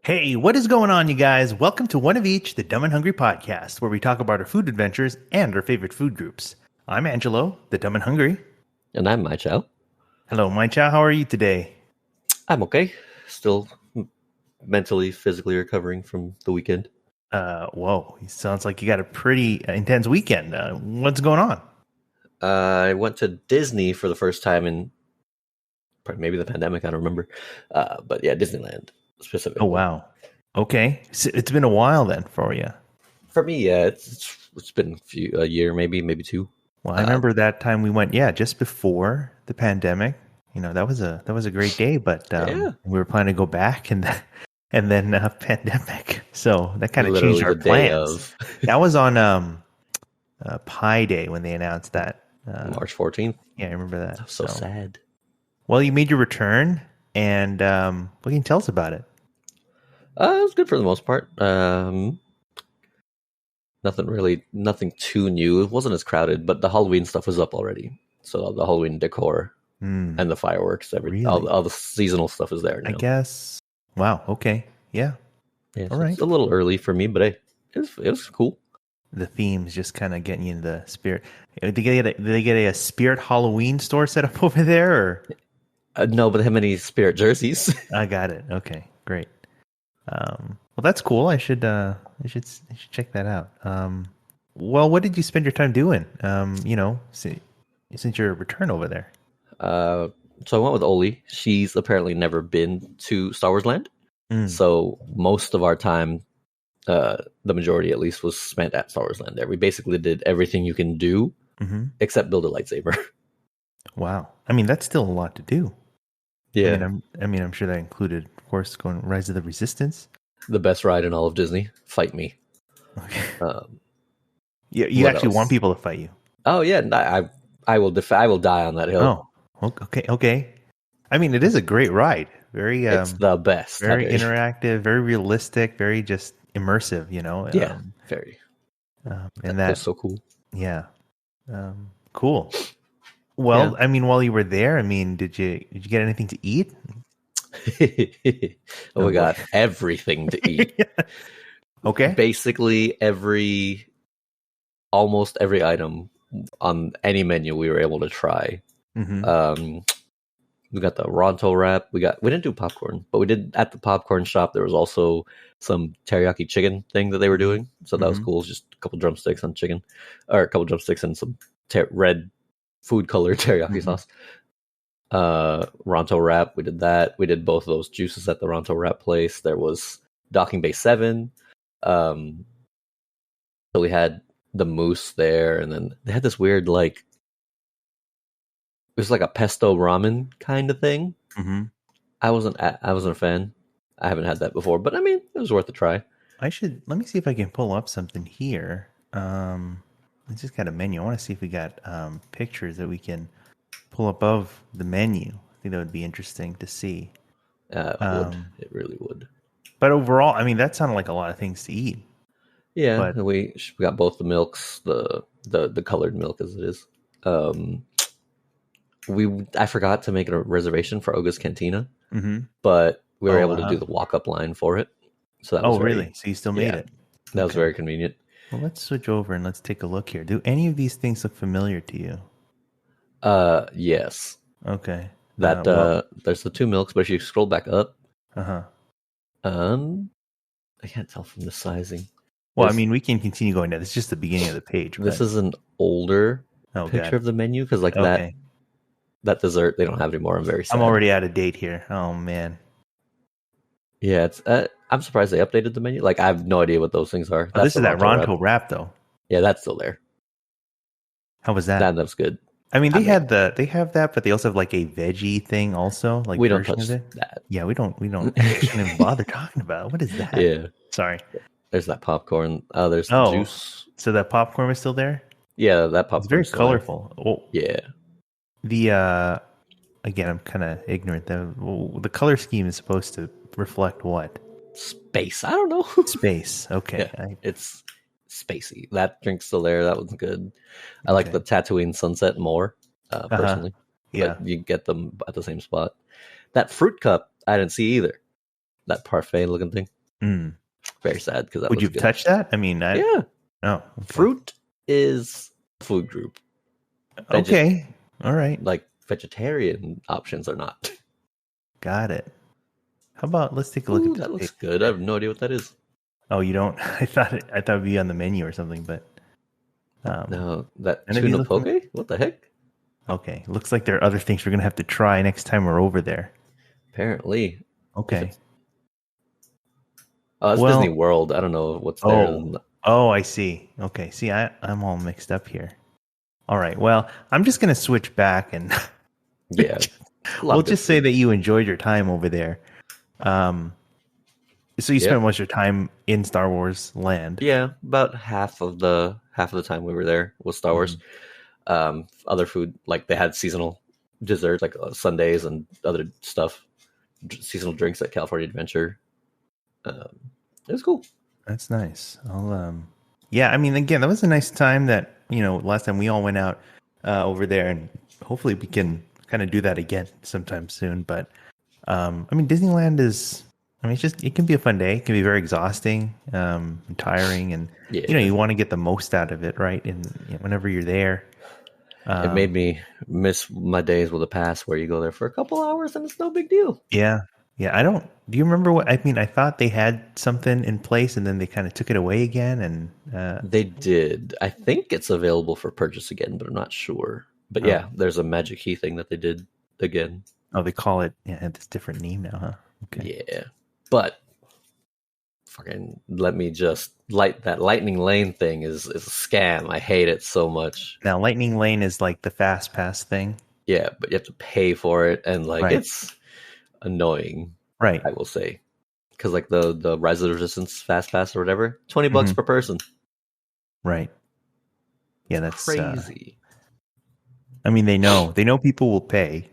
Hey, what is going on, you guys? Welcome to One of Each, the Dumb and Hungry podcast, where we talk about our food adventures and our favorite food groups. I'm Angelo, the Dumb and Hungry. And I'm Mychall. Hello, Mychall. How are you today? I'm okay. Still mentally, physically recovering from the weekend. Whoa. It sounds like you got a pretty intense weekend. What's going on? I went to Disney for the first time in maybe the pandemic. I don't remember. But yeah, Disneyland specifically. Oh, wow. Okay. So it's been a while then for you. For me, yeah, it's been a year, maybe two. Well, I remember that time we went, just before the pandemic. You know, that was a great day, but we were planning to go back and then pandemic. So that kind of changed our plans. That was on Pi Day when they announced that. March 14th. Yeah, I remember that. So sad. Well, you made your return, and what can you tell us about it? It was good for the most part. Nothing too new. It wasn't as crowded, but the Halloween stuff was up already. So the Halloween decor and the fireworks, all the seasonal stuff is there now. I guess. Wow. Okay. Yeah. All right. It's a little early for me, but it was cool. The theme's just kind of getting you in the spirit. Did they get a Spirit Halloween store set up over there? Or? No, but they have many Spirit jerseys. I got it. Okay, great. Well, that's cool. I should check that out. Well, what did you spend your time doing? Since your return over there. So I went with Oli. She's apparently never been to Star Wars Land. So most of our time, the majority at least, was spent at Star Wars Land there. We basically did everything you can do except build a lightsaber. Wow. I mean, that's still a lot to do. Yeah. I'm sure that included, of course, going Rise of the Resistance. The best ride in all of Disney. Fight me. Okay. You actually want people to fight you. Oh yeah, I will die on that hill. Oh, okay. I mean, it is a great ride. Very, it's the best. Very interactive, very realistic, very just immersive. You know. Yeah. Very. And that's so cool. Yeah. Cool. Well, yeah. I mean, while you were there, did you get anything to eat? We got everything to eat. Yeah. Okay. Basically, almost every item on any menu we were able to try. We got the Ronto wrap. We didn't do popcorn, but we did at the popcorn shop. There was also some teriyaki chicken thing that they were doing, so that was cool. Just a couple drumsticks on chicken, or a couple drumsticks and some red food color teriyaki sauce. Ronto wrap. We did that. We did both of those juices at the Ronto wrap place. There was Docking Bay 7. So we had the mousse there, and then they had this weird it was like a pesto ramen kind of thing. I wasn't a fan. I haven't had that before, but it was worth a try. Let me see if I can pull up something here. I just got a menu. I want to see if we got pictures that we can pull above the menu. I think that would be interesting to see. It really would. But overall, that sounded like a lot of things to eat. Yeah, but we got both the milks, the colored milk as it is. I forgot to make a reservation for Oga's Cantina, but we were able to do the walk-up line for it. So that was really? So you still made it? That was very convenient. Well, let's switch over and let's take a look here. Do any of these things look familiar to you? Yes. Okay. There's the two milks, but if you scroll back up, I can't tell from the sizing. Well, we can continue going down. This is just the beginning of the page. This is an older picture of the menu because that dessert they don't have anymore. I'm very sad. I'm already out of date here. Oh man. Yeah, it's. I'm surprised they updated the menu. I have no idea what those things are. This is that Ronto wrap though. Yeah, that's still there. How was that? That's good. They have that, but they also have a veggie thing also. We don't touch that. Yeah, we don't shouldn't even bother talking about it. What is that? Yeah. Sorry. There's that popcorn. There's the juice. So that popcorn was still there? Yeah, that popcorn. It's very colorful. Oh. Yeah. The again, I'm kind of ignorant. The color scheme is supposed to reflect what? Space. I don't know. Space. Okay. Yeah, it's spacey. That drink's still there. That was good. I like the Tatooine Sunset more, personally. Yeah. But you get them at the same spot. That fruit cup, I didn't see either. That parfait looking thing. Mm. Very sad because that Would was you good. touch that? I mean, Yeah. Oh, okay. Fruit is a food group. Okay. All right. Like vegetarian options are not. Got it. How about let's take a look at this. That looks good. I have no idea what that is. Oh, you don't? I thought it'd be on the menu or something, but no, that none of these tuna look poke? What the heck? Okay. Looks like there are other things we're gonna have to try next time we're over there. Apparently. Okay. Oh, it's Disney World. I don't know what's there. Oh, I see. Okay. See, I'm all mixed up here. All right. Well, I'm just gonna switch back and yeah. We'll just say that you enjoyed your time over there. So you spent most of your time in Star Wars land. Yeah, about half of the time we were there was Star Wars. Other food, like they had seasonal desserts, like sundaes and other stuff, seasonal drinks at California Adventure. It was cool. That's nice. Yeah, I mean, again, that was a nice time that, last time we all went out over there, and hopefully we can kind of do that again sometime soon. But, I mean, Disneyland it can be a fun day. It can be very exhausting, and tiring, and, you want to get the most out of it, right? And whenever you're there. It made me miss my days with a pass where you go there for a couple hours and it's no big deal. Yeah. Yeah, do you remember what, I mean, I thought they had something in place and then they kind of took it away again and... They did. I think it's available for purchase again, but I'm not sure. But yeah, there's a magic key thing that they did again. Oh, they call it, this different name now, huh? Okay. Yeah. But fucking let me just that lightning lane thing is a scam. I hate it so much. Now, lightning lane is like the fast pass thing. Yeah, but you have to pay for it and it's annoying, right? I will say, because like the Rise of the Resistance fast pass or whatever, $20 per person, right? Yeah, that's crazy. I mean, they know people will pay.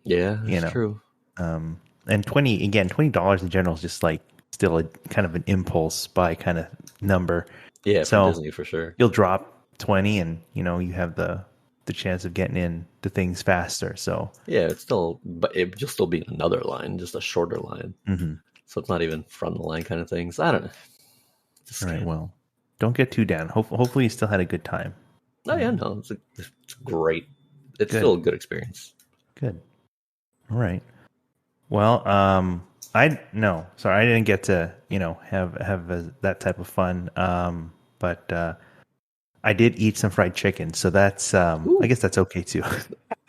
Yeah, that's true. And $20 in general is just like still a kind of an impulse buy kind of number. Yeah, so Disney for sure. You'll drop 20, and you have the chance of getting in to things faster. So yeah, but it will still be another line, just a shorter line. Mm-hmm. So it's not even from the line kind of things. I don't know. All right. Well, don't get too down. Hopefully you still had a good time. Oh yeah, no, it's great. It's still a good experience. Good. All right. Well, I didn't get to have that type of fun. But I did eat some fried chicken, so that's I guess that's okay too.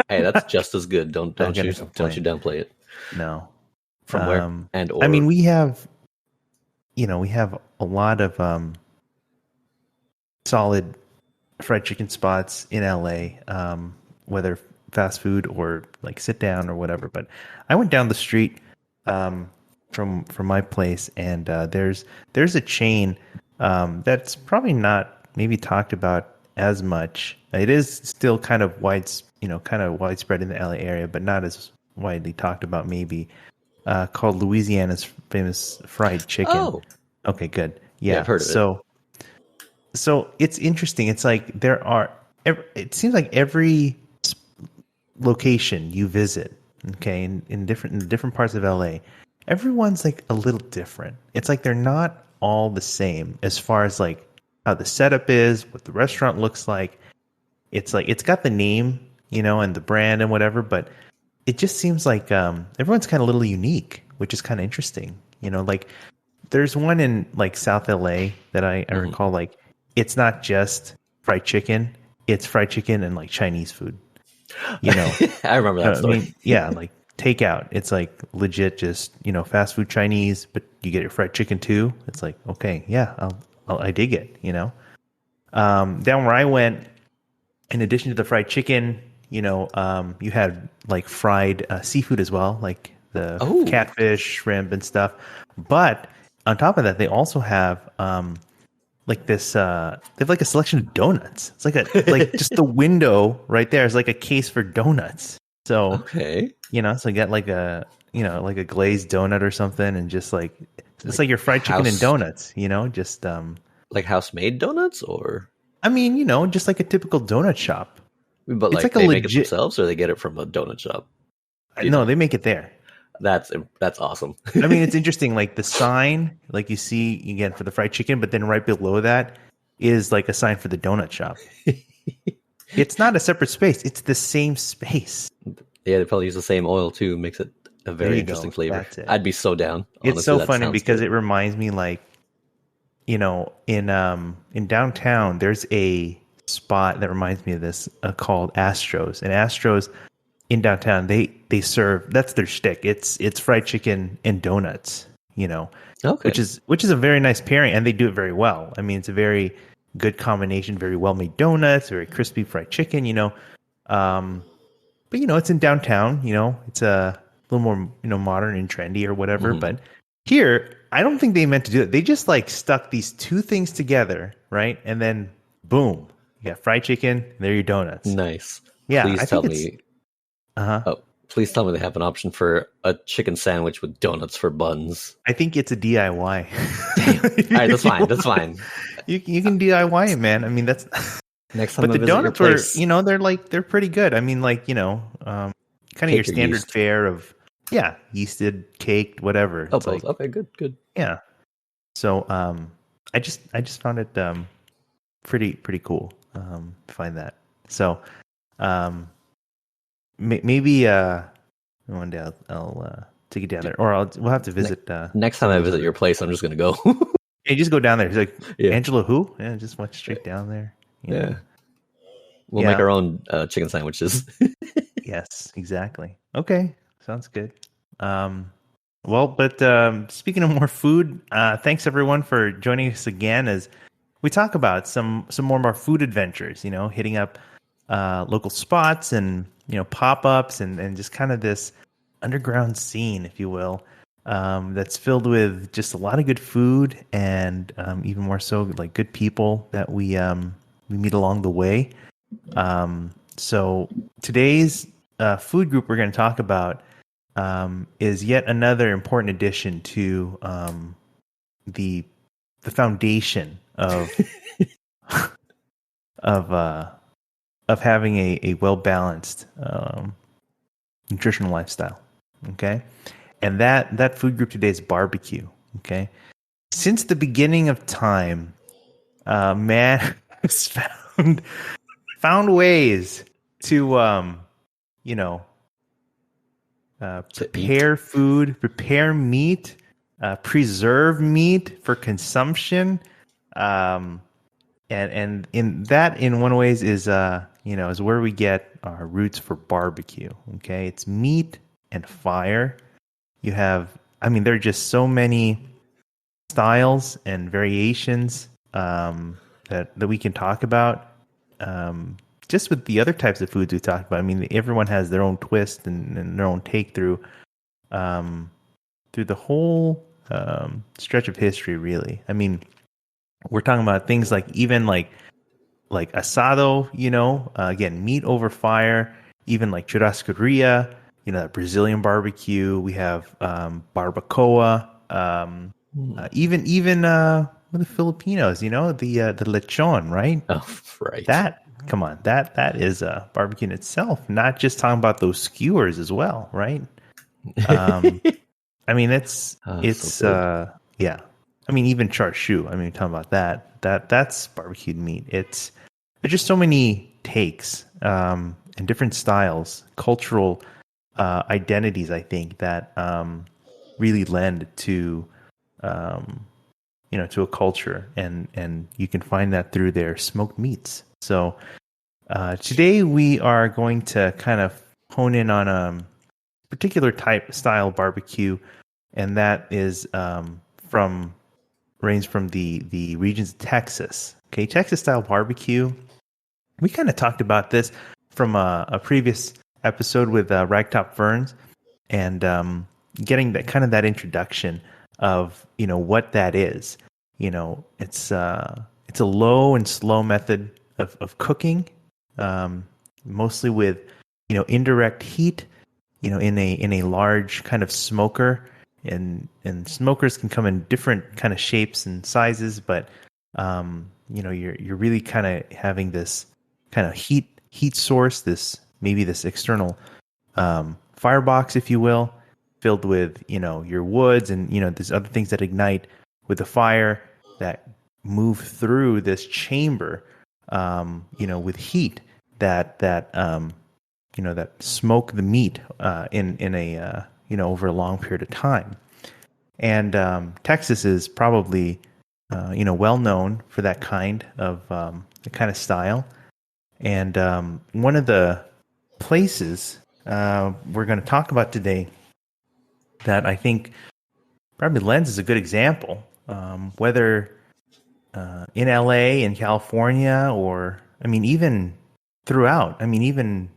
Hey, that's just as good. Don't you downplay it. No. From where? I mean, we have a lot of solid fried chicken spots in LA, whether fast food or like sit down or whatever. But I went down the street from my place, and there's a chain that's probably not maybe talked about as much. It is still kind of widespread in the LA area, but not as widely talked about maybe, called Louisiana's famous fried chicken. Oh. Okay, good. Yeah, I've heard of it. So it's interesting. It's like it seems like every location you visit, okay, in different parts of LA, everyone's like a little different. It's like they're not all the same as far as like how the setup is, what the restaurant looks like. It's like it's got the name, and the brand and whatever, but it just seems like everyone's kind of a little unique, which is kind of interesting. Like there's one in like South LA that I recall, like it's not just fried chicken, it's fried chicken and like Chinese food. I remember that story. I mean, yeah, like takeout. It's like legit just, fast food Chinese, but you get your fried chicken too. It's like, okay, yeah, I dig it, down where I went, in addition to the fried chicken, you had like fried seafood as well, like the catfish, shrimp and stuff. But on top of that, they also have like this they have like a selection of donuts. It's like just the window right there is like a case for donuts. So okay, so get like a like a glazed donut or something, and just like it's like your fried chicken and donuts, just like house-made donuts, or I mean, just like a typical donut shop. But it's like they make it themselves, or they get it from a donut shop? No, they make it there. That's awesome. I mean, it's interesting. Like the sign, like you see again for the fried chicken, but then right below that is like a sign for the donut shop. It's not a separate space; it's the same space. Yeah, they probably use the same oil too. Makes it a very interesting flavor. That's it. I'd be so down. It's Honestly, so that funny because good. it reminds me, like, in downtown, there's a spot that reminds me of this called Astros, and Astros in downtown they serve, that's their shtick. It's fried chicken and donuts. Okay. which is a very nice pairing, and they do it very well. I mean, it's a very good combination. Very well made donuts, very crispy fried chicken. But it's in downtown. It's a little more modern and trendy or whatever. Mm-hmm. But here, I don't think they meant to do it. They just like stuck these two things together, right? And then boom, you got fried chicken. And there are your donuts. Nice. Yeah, please tell me. Oh, please tell me they have an option for a chicken sandwich with donuts for buns. I think it's a DIY. Damn. All right, that's fine. That's fine. You can DIY it, man. I mean, that's next time. But the donuts were, they're pretty good. I mean, kind of your standard yeast fare of yeasted, caked, whatever. Oh, both. Okay, good. Yeah. So, I just found it pretty cool. Find that. So, maybe one day I'll take it down there, or we'll have to visit. Next time I visit your place, I'm just gonna go. Hey, just go down there. He's like, Angela, who? Yeah, just went straight down there. We'll make our own chicken sandwiches. Yes, exactly. Okay, sounds good. But speaking of more food, thanks everyone for joining us again as we talk about some more of our food adventures. Hitting up local spots and pop-ups and just kind of this underground scene, if you will, that's filled with just a lot of good food and even more so like good people that we meet along the way. So today's food group we're going to talk about is yet another important addition to the foundation of of having a well-balanced nutritional lifestyle. Okay. And that food group today is barbecue. Okay. Since the beginning of time, man has found ways to prepare food, prepare meat, preserve meat for consumption. And in one ways is is where we get our roots for barbecue. Okay. It's meat and fire. You have, there are just so many styles and variations that we can talk about. Just with the other types of foods we talked about. Everyone has their own twist and their own take through the whole stretch of history, really. We're talking about things like even like asado, again, meat over fire, even like churrascaria, Brazilian barbecue. We have barbacoa, even with the Filipinos, the lechon, right? Oh, right. That is a barbecue in itself. Not just talking about those skewers as well, right? Even char siu. Talking about that's barbecued meat. There's just so many takes and different styles, cultural identities, I think, that really lend to to a culture, and you can find that through their smoked meats. So today we are going to kind of hone in on a particular style barbecue, and that is range from the regions of Texas. Okay, Texas style barbecue. We kind of talked about this from a previous episode with Ragtop Ferns, and getting that introduction of what that is. It's a low and slow method of cooking, mostly with indirect heat, in a large kind of smoker, and smokers can come in different kind of shapes and sizes, but you're really kind of having this kind of heat source, this external firebox, if you will, filled with, your woods and, there's other things that ignite with the fire that move through this chamber, with heat that smoke the meat in a over a long period of time. And Texas is probably well known for that kind of style. And one of the places we're going to talk about today that I think probably lends is a good example, whether in LA, in California, or even throughout. Even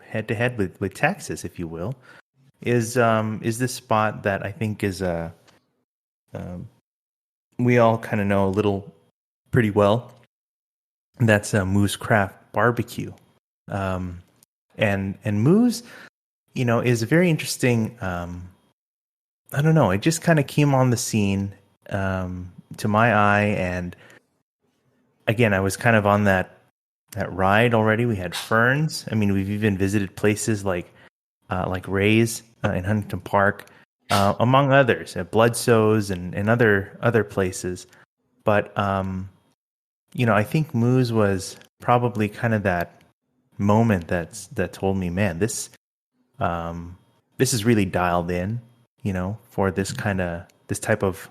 head to head with Texas, if you will, is this spot that I think is we all kind of know a little pretty well. That's Moo's Craft Barbecue, and Moo's, is a very interesting. I don't know. It just kind of came on the scene to my eye, and again, I was kind of on that ride already. We had ferns. We've even visited places like Ray's in Huntington Park, among others, at Bloodsoe's and other places. But I think Moo's was probably kind of that moment that told me, man, this is really dialed in, for this type of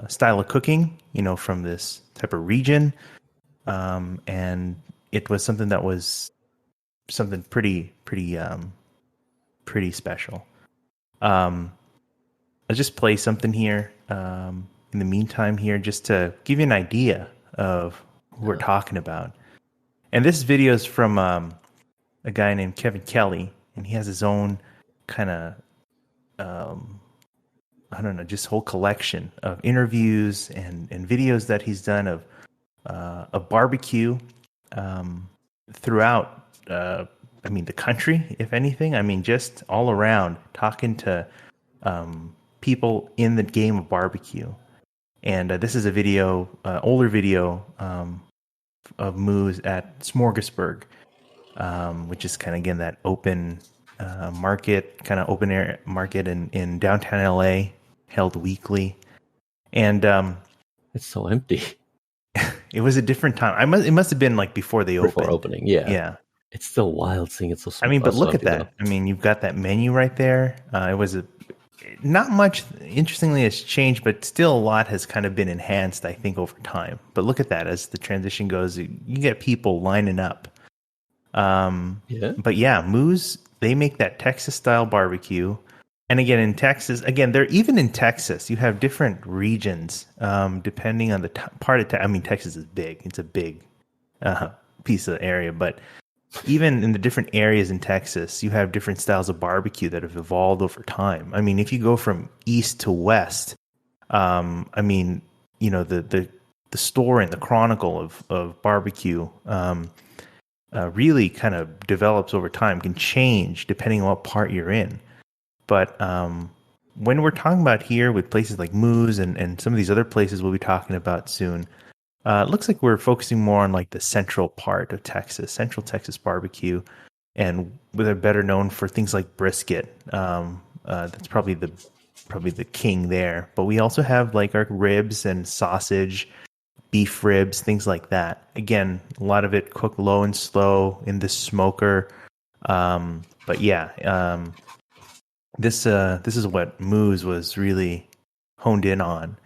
style of cooking, from this type of region, and it was something that was something pretty special. I'll just play something here in the meantime here, just to give you an idea of who we're talking about. And this video is from a guy named Kevin Kelly, and he has his own kind of just whole collection of interviews and videos that he's done of barbecue throughout the country, if anything. Just all around, talking to people in the game of barbecue. And this is a video, older video of Moo's at Smorgasburg, which is kind of, again, that open market, kind of open air market in downtown LA, held weekly. And it's so empty. It was a different time. It must have been like before they opened. Before opening, yeah. Yeah. It's still wild seeing it so small. But look at that. Though. You've got that menu right there. It was not much, interestingly, has changed, but still a lot has kind of been enhanced, I think, over time. But look at that. As the transition goes, you get people lining up. Yeah. But yeah, Moo's, they make that Texas-style barbecue. And again, in Texas, they're even in Texas, you have different regions, depending on the part of Texas is big. It's a big piece of area, but even in the different areas in Texas, you have different styles of barbecue that have evolved over time. If you go from east to west, the story and the chronicle of barbecue really kind of develops over time, can change depending on what part you're in. But when we're talking about here with places like Moo's and some of these other places we'll be talking about soon, it looks like we're focusing more on like the central part of Texas, Central Texas barbecue, and they're better known for things like brisket. That's probably the king there. But we also have like our ribs and sausage, beef ribs, things like that. Again, a lot of it cooked low and slow in the smoker. But yeah, this is what Moo's was really honed in on.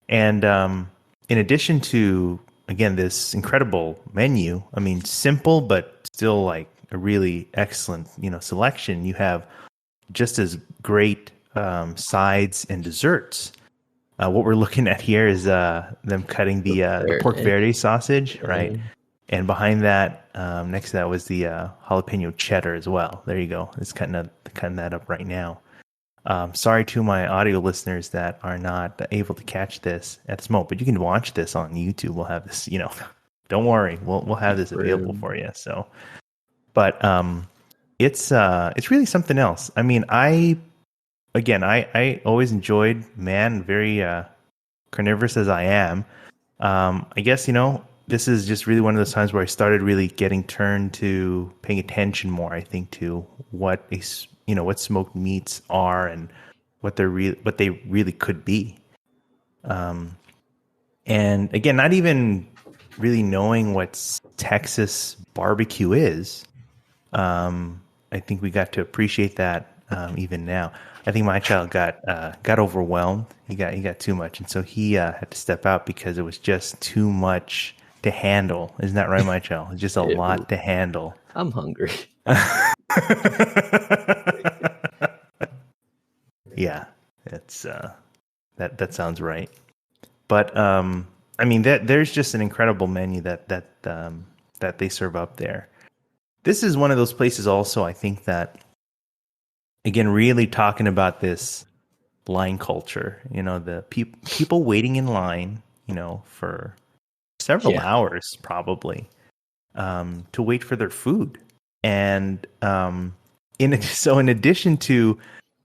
And in addition to, again, this incredible menu, simple but still like a really excellent, selection, you have just as great sides and desserts. What we're looking at here is them cutting the pork verde sausage, right? And behind that, next to that was the jalapeno cheddar as well. There you go. It's cutting that up right now. Sorry to my audio listeners that are not able to catch this at this moment, but you can watch this on YouTube. We'll have this, don't worry, we'll have this available for you. So, but it's really something else. I always enjoyed, very carnivorous as I am. I guess this is just really one of those times where I started really getting turned to paying attention more, I think, to what what smoked meats are and what they really could be. And again, not even really knowing what Texas barbecue is. I think we got to appreciate that even now. I think Mychall got overwhelmed. He got too much, and so he had to step out because it was just too much to handle. Isn't that right, Mychall? It's just a lot to handle. I'm hungry. Yeah, it's that sounds right. But I mean, there's just an incredible menu that they serve up there. This is one of those places also, I think, that, again, really talking about this line culture, the people waiting in line, for several hours probably to wait for their food. And in addition to,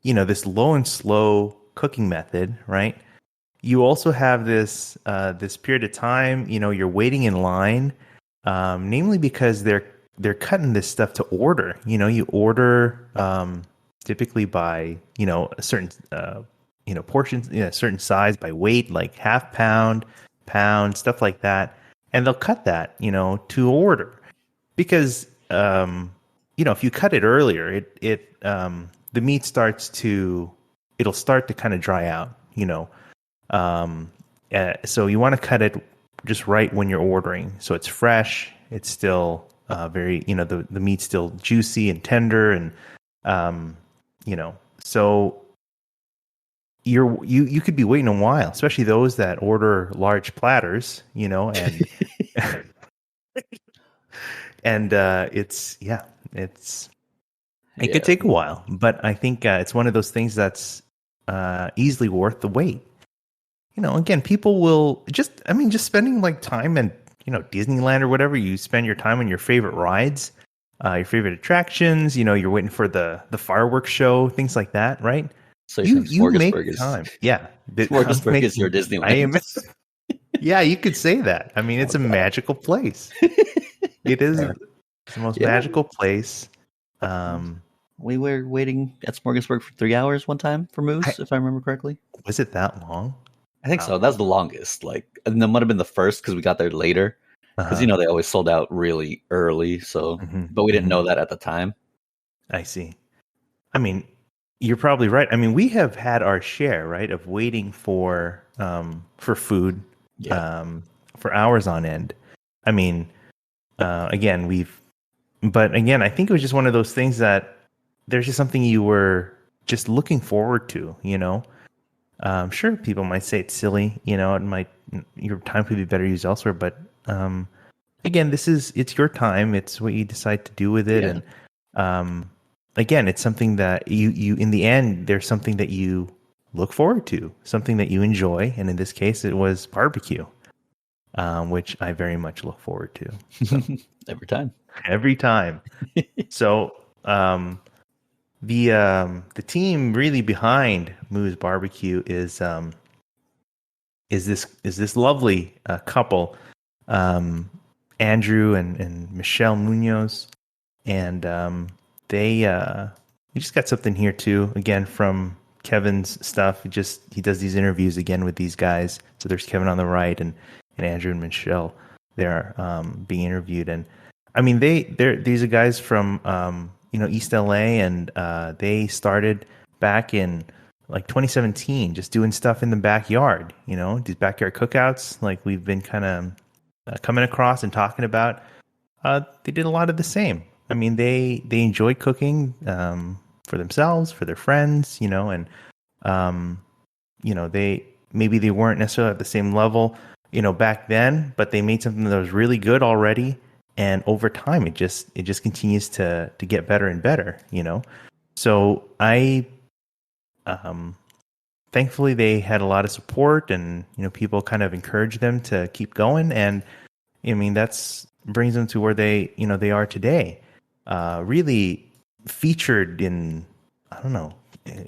this low and slow cooking method, right? You also have this period of time, you're waiting in line, namely because they're cutting this stuff to order. You order typically by a certain portions, a certain size by weight, like half pound, stuff like that, and they'll cut that to order because if you cut it earlier, the meat it'll start to kind of dry out. So you want to cut it just right when you're ordering, so it's fresh. It's still very, the meat's still juicy and tender, and so you could be waiting a while, especially those that order large platters, and and it could take a while, but I think it's one of those things that's easily worth the wait. Again, people will just spending like time in, Disneyland or whatever, you spend your time on your favorite rides, your favorite attractions, you're waiting for the fireworks show, things like that, right? So you make time. Yeah. Smorgasburg is your Disneyland. Yeah, you could say that. I mean, it's a magical place. It is the most magical place. We were waiting at Smorgasburg for 3 hours one time for Moose, if I remember correctly. Was it that long? I think so. That's the longest. And that might have been the first because we got there later. Because they always sold out really early. So, but we didn't know that at the time. I see. I mean, you're probably right. I mean, we have had our share, right, of waiting for food, for hours on end. I mean, again, I think it was just one of those things that there's just something you were just looking forward to, Sure, people might say it's silly, your time could be better used elsewhere, but again, it's your time, it's what you decide to do with it, and again, it's something that you in the end, there's something that you look forward to, something that you enjoy, and in this case, it was barbecue, which I very much look forward to. So, every time. So, the team really behind Moo's Barbecue is this lovely couple, Andrew and Mychall Munoz, and we just got something here too. Again, from Kevin's stuff. He does these interviews again with these guys. So there's Kevin on the right and Andrew and Mychall there being interviewed, and I mean these are guys from East LA, and they started back in like 2017, just doing stuff in the backyard, these backyard cookouts, like we've been kind of coming across and talking about. They did a lot of the same. I mean, they enjoy cooking for themselves, for their friends, and they weren't necessarily at the same level, back then, but they made something that was really good already. And over time, it just continues to get better and better, So I, thankfully, they had a lot of support, and people kind of encouraged them to keep going. And I mean, that's brings them to where they are today. Really featured in, I don't know,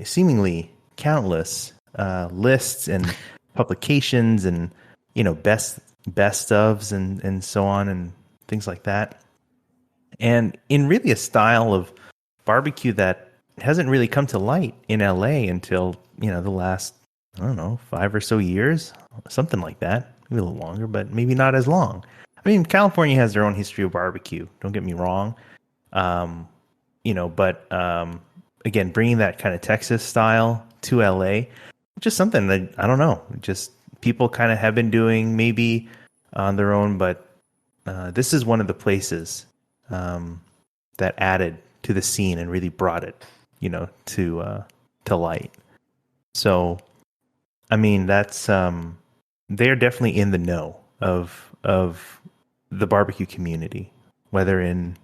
seemingly countless lists and publications, and best ofs and so on, and things like that, and in really a style of barbecue that hasn't really come to light in LA until, the last, I don't know, 5 or so years, something like that. Maybe a little longer, but maybe not as long. I mean, California has their own history of barbecue. Don't get me wrong. But again, bringing that kind of Texas style to LA, just something that, I don't know, just people kind of have been doing maybe on their own, but this is one of the places that added to the scene and really brought it, to light. So, I mean, that's they're definitely in the know of the barbecue community, whether in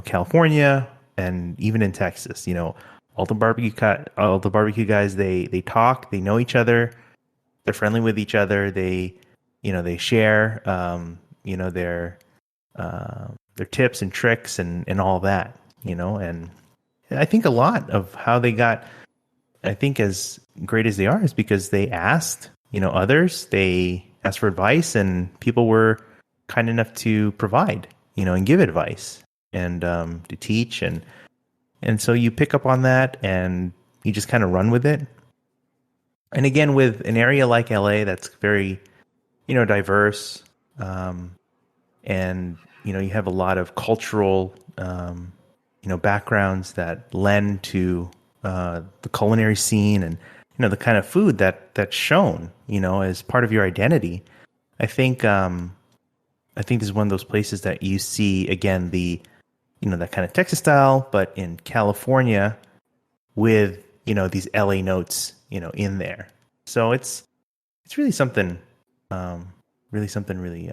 California and even in Texas. All the barbecue guys, they talk, they know each other, they're friendly with each other, they share their tips and tricks and all that, and I think a lot of how they got, I think, as great as they are is because they asked, others, they asked for advice, and people were kind enough to provide, and give advice and to teach, and so you pick up on that and you just kind of run with it. And again, with an area like LA that's very, diverse, and you have a lot of cultural, backgrounds that lend to the culinary scene, and the kind of food that's shown, as part of your identity. I think this is one of those places that you see again that kind of Texas style, but in California with these LA notes in there. So it's really something really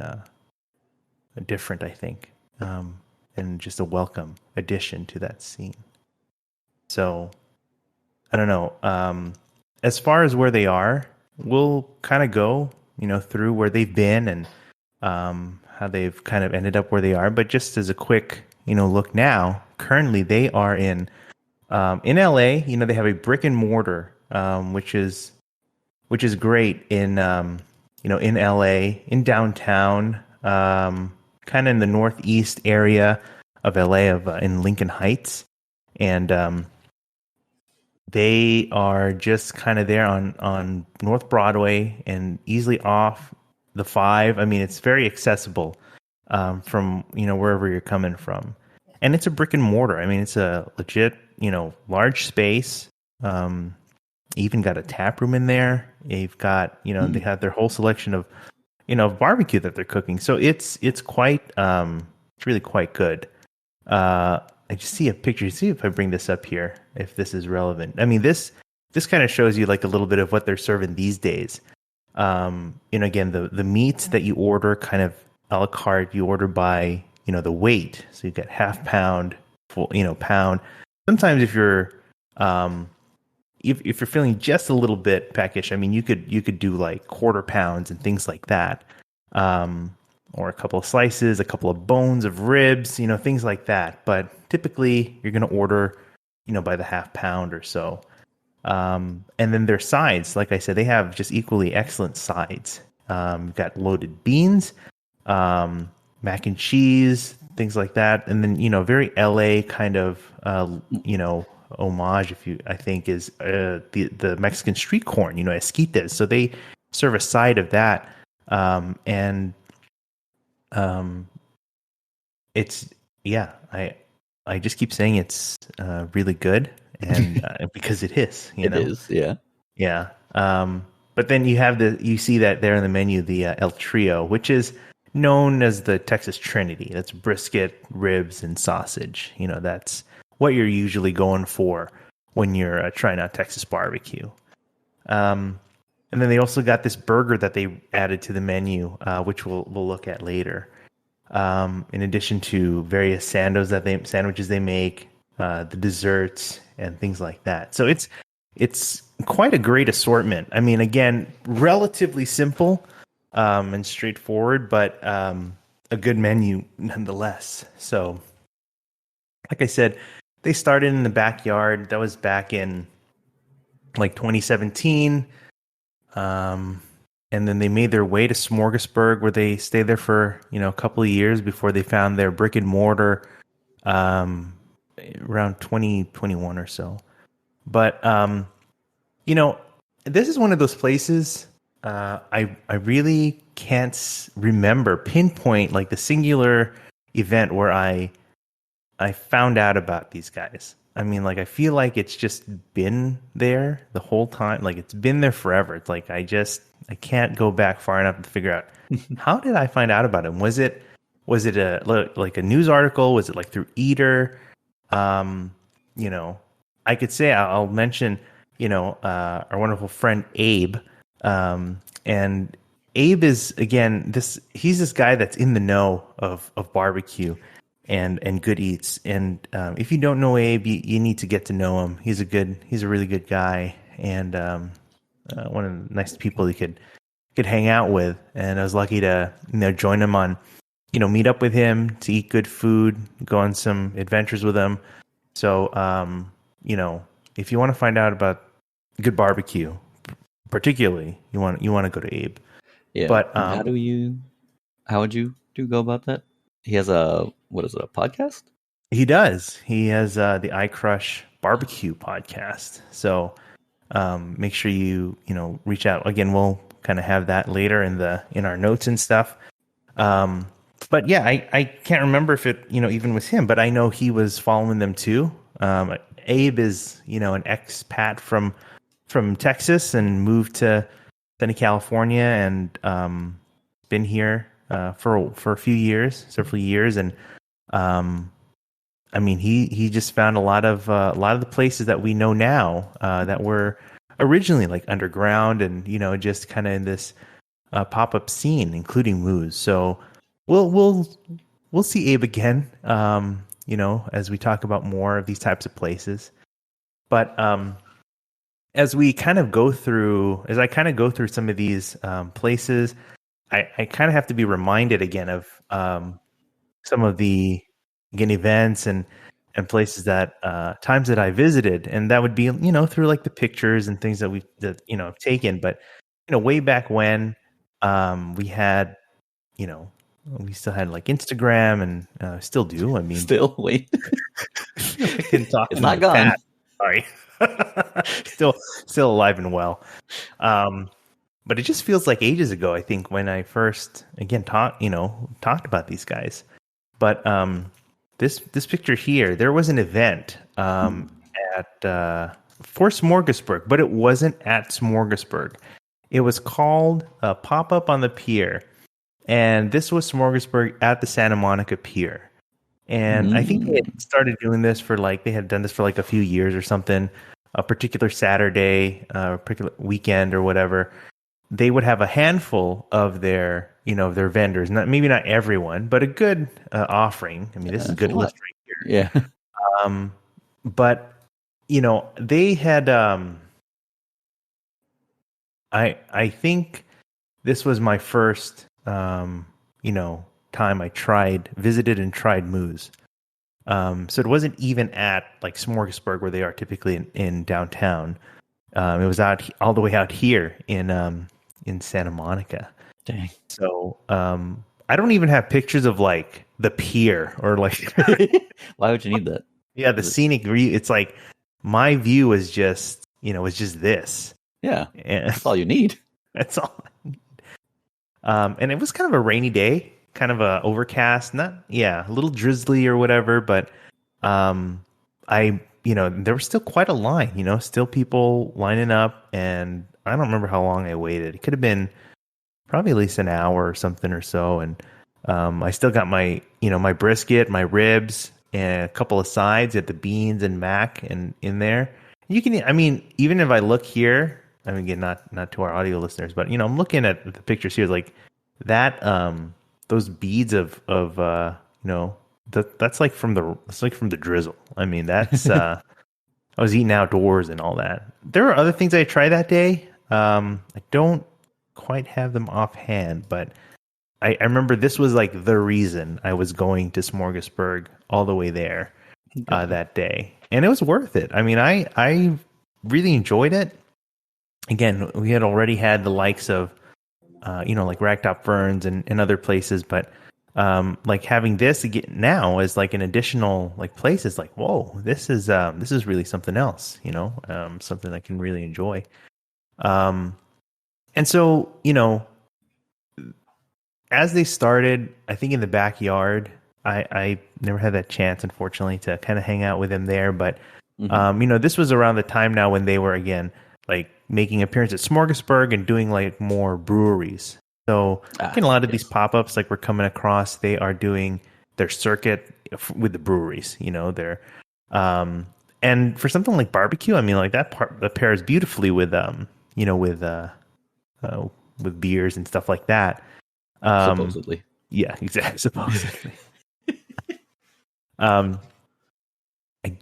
different, I think, and just a welcome addition to that scene. So I don't know. As far as where they are, we'll kind of go through where they've been and how they've kind of ended up where they are. But just as a quick look now, currently they are in LA. They have a brick and mortar, which is great in in LA, in downtown, kind of in the northeast area of LA, in Lincoln Heights, and they are just kind of there on North Broadway and easily off the 5. I mean, it's very accessible from wherever you're coming from, and it's a brick and mortar. I mean, it's a legit large space. Even got a tap room in there. They've got they have their whole selection of barbecue that they're cooking. So it's quite it's really quite good. I just see a picture. See if I bring this up here, if this is relevant. I mean, this kind of shows you like a little bit of what they're serving these days. Again, the meats that you order kind of a la carte, you order by the weight. So you get half pound, full pound. Sometimes if you're if you're feeling just a little bit peckish, I mean, you could do like quarter pounds and things like that, or a couple of slices, a couple of bones of ribs, things like that. But typically, you're going to order, by the half pound or so. And then their sides, like I said, they have just equally excellent sides. You've got loaded beans, mac and cheese, things like that, and then very LA kind of homage, I think, is the Mexican street corn, esquites. So they serve a side of that, and it's I just keep saying it's really good, and because it is, it is, yeah. But then you see that there in the menu, the El Trio, which is known as the Texas Trinity. That's brisket, ribs, and sausage. That's what you're usually going for when you're trying out Texas barbecue. And then they also got this burger that they added to the menu, which we'll look at later. In addition to various sandwiches they make, the desserts and things like that. So it's quite a great assortment. I mean, again, relatively simple and straightforward, but a good menu nonetheless. So, like I said, they started in the backyard. That was back in like 2017. And then they made their way to Smorgasburg, where they stayed there for a couple of years before they found their brick and mortar around 2021 or so. But this is one of those places I really can't remember pinpoint like the singular event where I found out about these guys. I mean, like I feel like it's just been there the whole time. Like it's been there forever. It's like I can't go back far enough to figure out how did I find out about him? Was it a news article? Was it like through Eater? I could say I'll mention, our wonderful friend Abe. And Abe is again he's this guy that's in the know of barbecue and good eats. And if you don't know Abe, you need to get to know him. He's a really good guy, and one of the nicest people you could hang out with. And I was lucky to join him on, meet up with him to eat good food, go on some adventures with him. So if you want to find out about good barbecue, particularly you want to go to Abe. Yeah. But how would you go about that? He has a podcast? He does. He has the I Crush Barbecue podcast. So make sure you reach out. Again, we'll kind of have that later in our notes and stuff. But yeah, I can't remember if it even was him, but I know he was following them too. Abe is an expat from Texas and moved to Southern California and been here for a few years, several years, and I mean he just found a lot of the places that we know now that were originally like underground and just kind of in this pop-up scene, including Moose. So we'll see Abe again, as we talk about more of these types of places. But as I kind of go through some of these places, I kind of have to be reminded again of some of the events and places that times that I visited, and that would be through like the pictures and things that I've taken. But way back when we had we still had like Instagram and still do. I mean, still wait. It's not gone. Sorry. still alive and well. But it just feels like ages ago, I think, when I first again talked about these guys. But this picture here, there was an event at for Smorgasburg, but it wasn't at Smorgasburg. It was called Pop Up on the Pier. And this was Smorgasburg at the Santa Monica Pier. And I think they had started doing this they had done this for like a few years or something. A particular Saturday, a particular weekend or whatever, they would have a handful of their vendors. Maybe not everyone, but a good offering. I mean, this is a good list right here. Yeah. But they had. I think this was my first. Time I visited and tried Moose. So it wasn't even at like Smorgasburg where they are typically in downtown. It was all the way out here in Santa Monica. Dang. So I don't even have pictures of like the pier or like. Why would you need that? Yeah, the scenic view. It's like my view was just this. Yeah, and that's all you need. That's all. And it was kind of a rainy day, kind of a overcast, a little drizzly or whatever. But there was still quite a line, still people lining up, and I don't remember how long I waited. It could have been probably at least an hour or something or so. And I still got my, my brisket, my ribs, and a couple of sides at the beans and mac and in there. You can, even if I look here. I mean, again, not to our audio listeners, but I'm looking at the pictures here, like that. Those beads of that's like from the drizzle. I mean, that's I was eating outdoors and all that. There were other things I tried that day. I don't quite have them offhand, but I remember this was like the reason I was going to Smorgasburg all the way there that day, and it was worth it. I mean, I really enjoyed it. Again, we had already had the likes of, like Ragtop Ferns and other places, but like having this again now as like an additional like place is like, whoa, this is really something else, something I can really enjoy. And so, as they started, I think in the backyard, I never had that chance, unfortunately, to kind of hang out with them there. But, this was around the time now when they were, again, like making appearance at Smorgasburg and doing like more breweries. So a lot of these pop-ups like we're coming across, they are doing their circuit with the breweries, they're, and for something like barbecue, I mean, like that pairs beautifully with, with beers and stuff like that. Supposedly. Yeah, exactly. Supposedly. I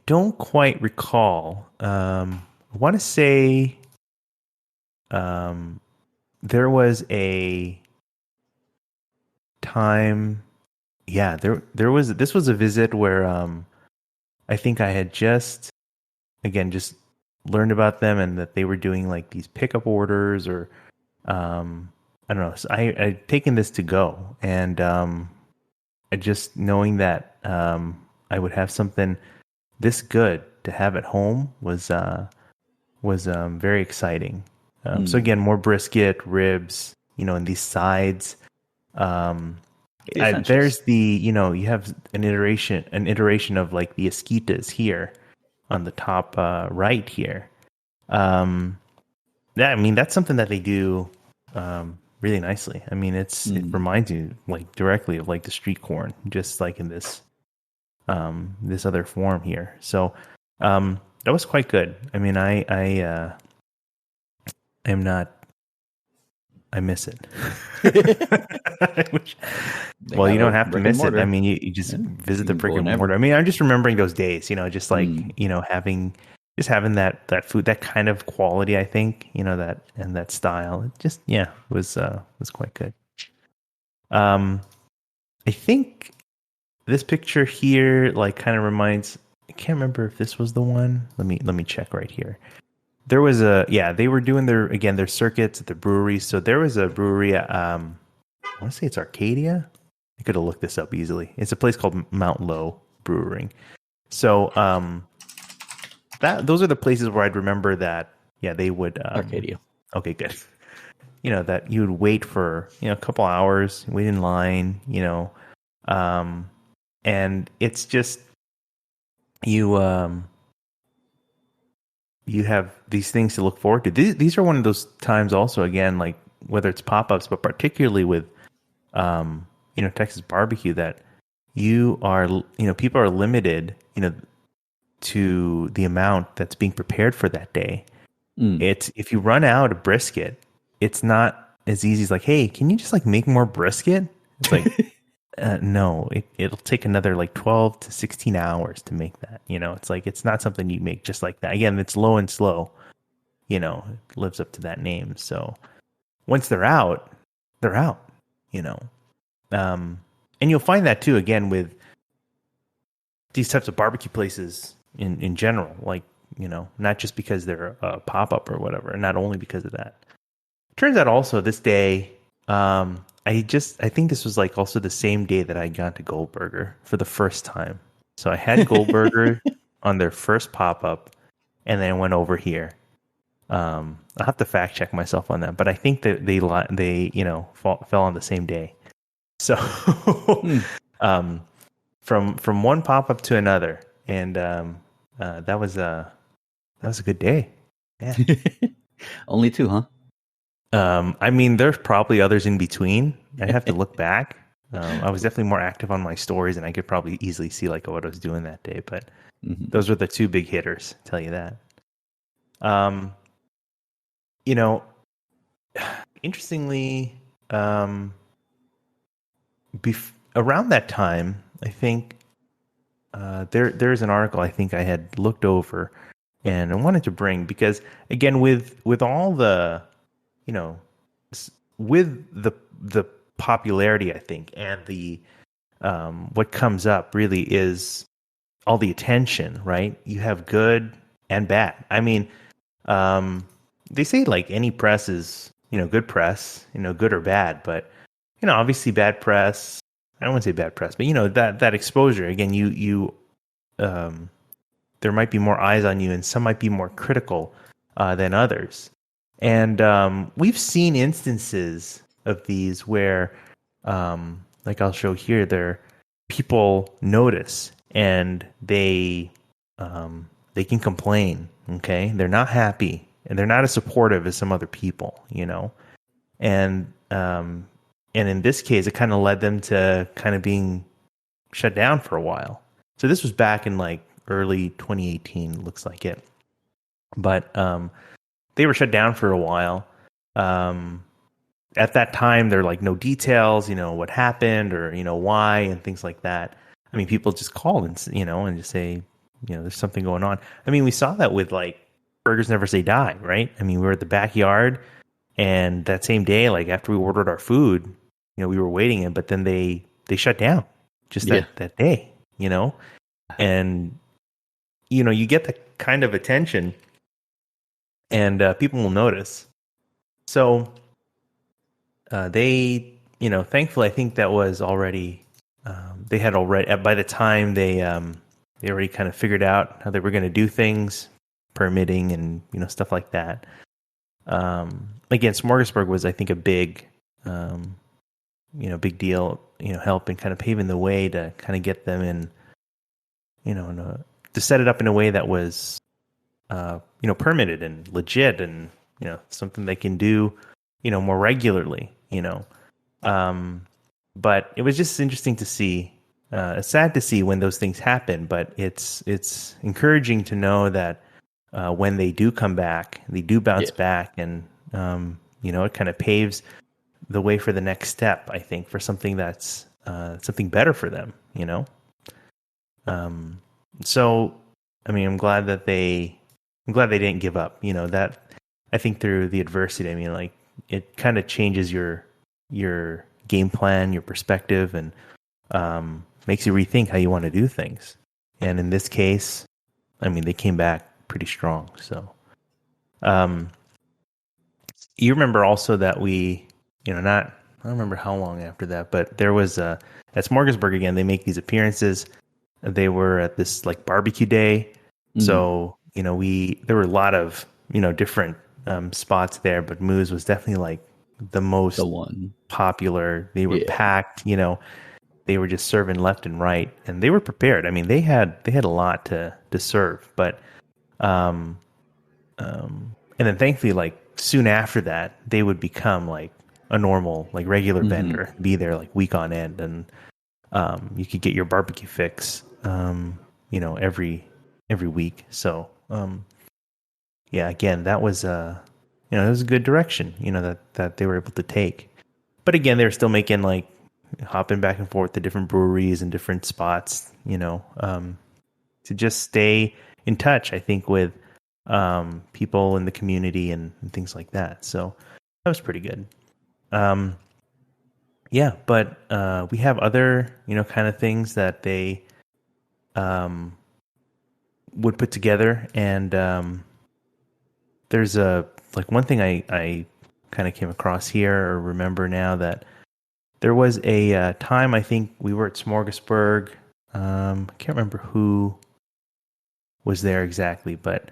don't quite recall. I want to say there was a time. Yeah, there was. This was a visit where I think I had just learned about them and that they were doing like these pickup orders or I don't know. So I'd taken this to go, and just knowing that I would have something this good to have at home was very exciting. So again, more brisket, ribs, and these sides. There's you have an iteration of like the esquitas here on the top right here. Yeah, I mean that's something that they do really nicely. I mean, it reminds you like directly of like the street corn, just like in this this other form here. So that was quite good. I mean, I miss it. Well, you don't have to miss it. I mean, you just visit the brick and mortar. I mean, I'm just remembering those days, just like, having that food, that kind of quality, I think, that, and that style, it just, was quite good. I think this picture here, like, kind of reminds, I can't remember if this was the one. Let me check right here. There was they were doing their circuits at the brewery. So there was a brewery, I want to say it's Arcadia. I could have looked this up easily. It's a place called Mount Low Brewing. So, those are the places where I'd remember that, they would... Arcadia. Okay, good. That you would wait for, a couple hours, wait in line, and it's just, you have these things to look forward to. These are one of those times also, again, like whether it's pop-ups, but particularly with, Texas barbecue, that you are, people are limited, to the amount that's being prepared for that day. It's, if you run out of brisket, it's not as easy as like, hey, can you just like make more brisket? It's like, no, it'll take another like 12 to 16 hours to make that. It's like, it's not something you make just like that. Again, it's low and slow, it lives up to that name. So once they're out, and you'll find that too, again, with these types of barbecue places in general, like, not just because they're a pop-up or whatever, and not only because of that. Turns out also this day, I think this was like also the same day that I got to Goldburger for the first time. So I had Goldburger on their first pop-up, and then I went over here. I'll have to fact check myself on that, but I think that they fell on the same day. So from one pop-up to another, and that was a good day. Yeah. Only two, huh? I mean, there's probably others in between. I'd have to look back. I was definitely more active on my stories, and I could probably easily see like what I was doing that day. But those were the two big hitters. I'll tell you that. Interestingly, around that time, I think there's an article I think I had looked over and I wanted to bring, because again, with all the, with the popularity, I think, and the what comes up really is all the attention, right? You have good and bad. I mean, they say like any press is, good press, good or bad, but obviously bad press I don't want to say bad press, but that exposure again. There might be more eyes on you, and some might be more critical than others. And we've seen instances of these where, like I'll show here, there people notice and they can complain. Okay, they're not happy and they're not as supportive as some other people, and in this case, it kind of led them to kind of being shut down for a while. So this was back in like early 2018, looks like it. But they were shut down for a while. At that time, there are like no details, what happened or, why and things like that. I mean, people just call and, and just say, there's something going on. I mean, we saw that with like Burgers Never Say Die, right? I mean, we were at the backyard and that same day, like after we ordered our food, we were waiting it, but then they shut down just that day, and, you get the kind of attention and people will notice. So they, thankfully, I think that was already, they had already, by the time they already kind of figured out how they were going to do things, permitting and, stuff like that. Again, Smorgasburg was, I think, a big, big deal, helping kind of paving the way to kind of get them in, to set it up in a way that was, permitted and legit and, something they can do, more regularly, but it was just interesting to see, sad to see when those things happen, but it's encouraging to know that, when they do come back, they do bounce back and, it kind of paves the way for the next step, I think, for something that's, something better for them, So, I mean, I'm glad they didn't give up. That I think through the adversity, I mean, like it kind of changes your game plan, your perspective, and makes you rethink how you want to do things. And in this case, I mean, they came back pretty strong. So, you remember also that we, I don't remember how long after that, but there was at Smorgasburg again. They make these appearances. They were at this like barbecue day. So, there were a lot of, different spots there, but Moo's was definitely like the one popular. They were packed, they were just serving left and right and they were prepared. I mean, they had a lot to serve, but, and then thankfully, like soon after that, they would become like a normal, like regular vendor, be there like week on end. And, you could get your barbecue fix, every week. So, again, that was, it was a good direction, that they were able to take. But again, they were still making like hopping back and forth to different breweries and different spots, to just stay in touch, I think, with, people in the community and things like that. So that was pretty good. But we have other, kind of things that they, would put together, and there's one thing I kind of came across here or remember now, that there was a time I think we were at Smorgasburg. I can't remember who was there exactly, but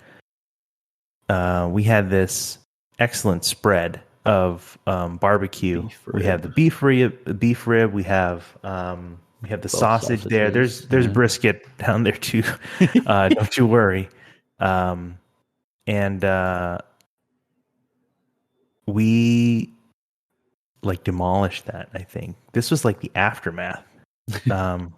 we had this excellent spread of barbecue. We have the beef rib. We have the sausage there. There's brisket down there too. Don't you worry. And we like demolished that. I think this was like the aftermath. I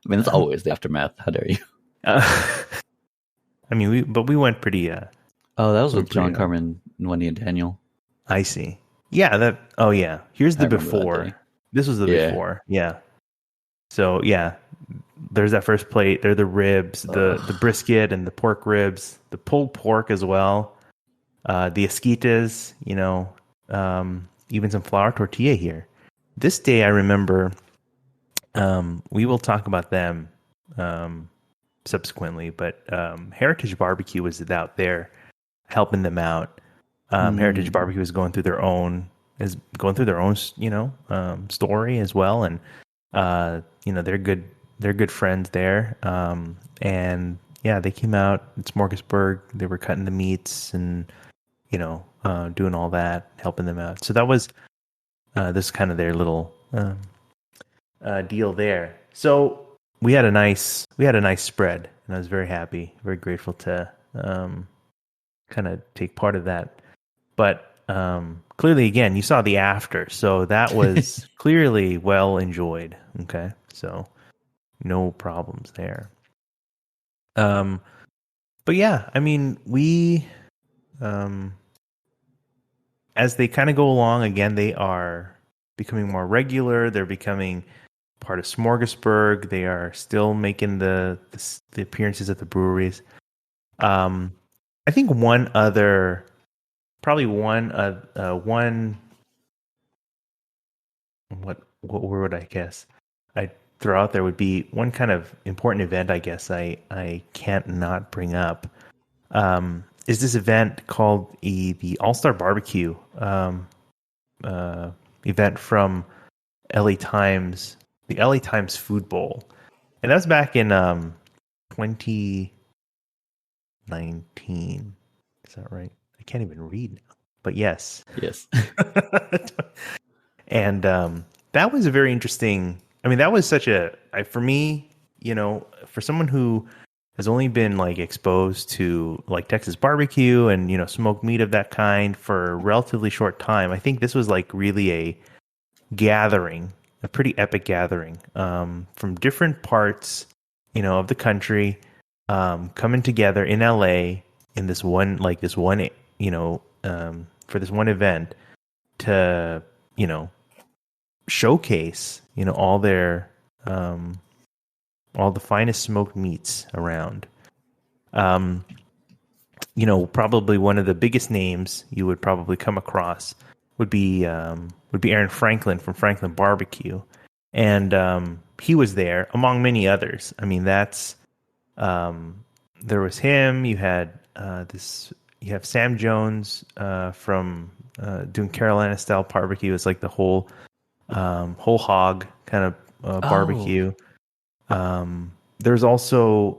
mean, it's always the aftermath. How dare you? I mean, we went pretty. That was with John Carmen, Wendy, and Daniel. I see. Yeah. Here's the before. This was the before. Yeah. So there's that first plate. There are the ribs, the brisket, and the pork ribs, the pulled pork as well. The esquitas, even some flour tortilla here. This day, I remember. We will talk about them subsequently, but Heritage Barbecue was out there helping them out. Heritage Barbecue was going through their own story as well, and they're good friends there. And yeah, they came out at Smorgasburg. They were cutting the meats and doing all that, helping them out. So that was this kind of their little deal there. So we had a nice spread, and I was very happy, very grateful to kind of take part of that. But clearly, again, you saw the after, so that was clearly well enjoyed. Okay, so no problems there. But yeah, I mean, we as they kind of go along, again, they are becoming more regular. They're becoming part of Smorgasburg. They are still making the appearances at the breweries. I think one what word would I guess I throw out there would be one kind of important event. I guess I can't not bring up. Is this event called the All-Star Barbecue event from LA Times, the LA Times Food Bowl, and that was back in 2019. Is that right? I can't even read now, but yes. And that was a very interesting. I mean, that was such for me, for someone who has only been like exposed to like Texas barbecue and smoked meat of that kind for a relatively short time. I think this was like really a gathering, a pretty epic gathering from different parts, of the country, coming together in LA in this one for this one event to showcase all their all the finest smoked meats around. Probably one of the biggest names you would probably come across would be Aaron Franklin from Franklin Barbecue, and he was there among many others. I mean, that's there was him. You had you have Sam Jones from doing Carolina style barbecue. It's like the whole hog kind of barbecue. There's also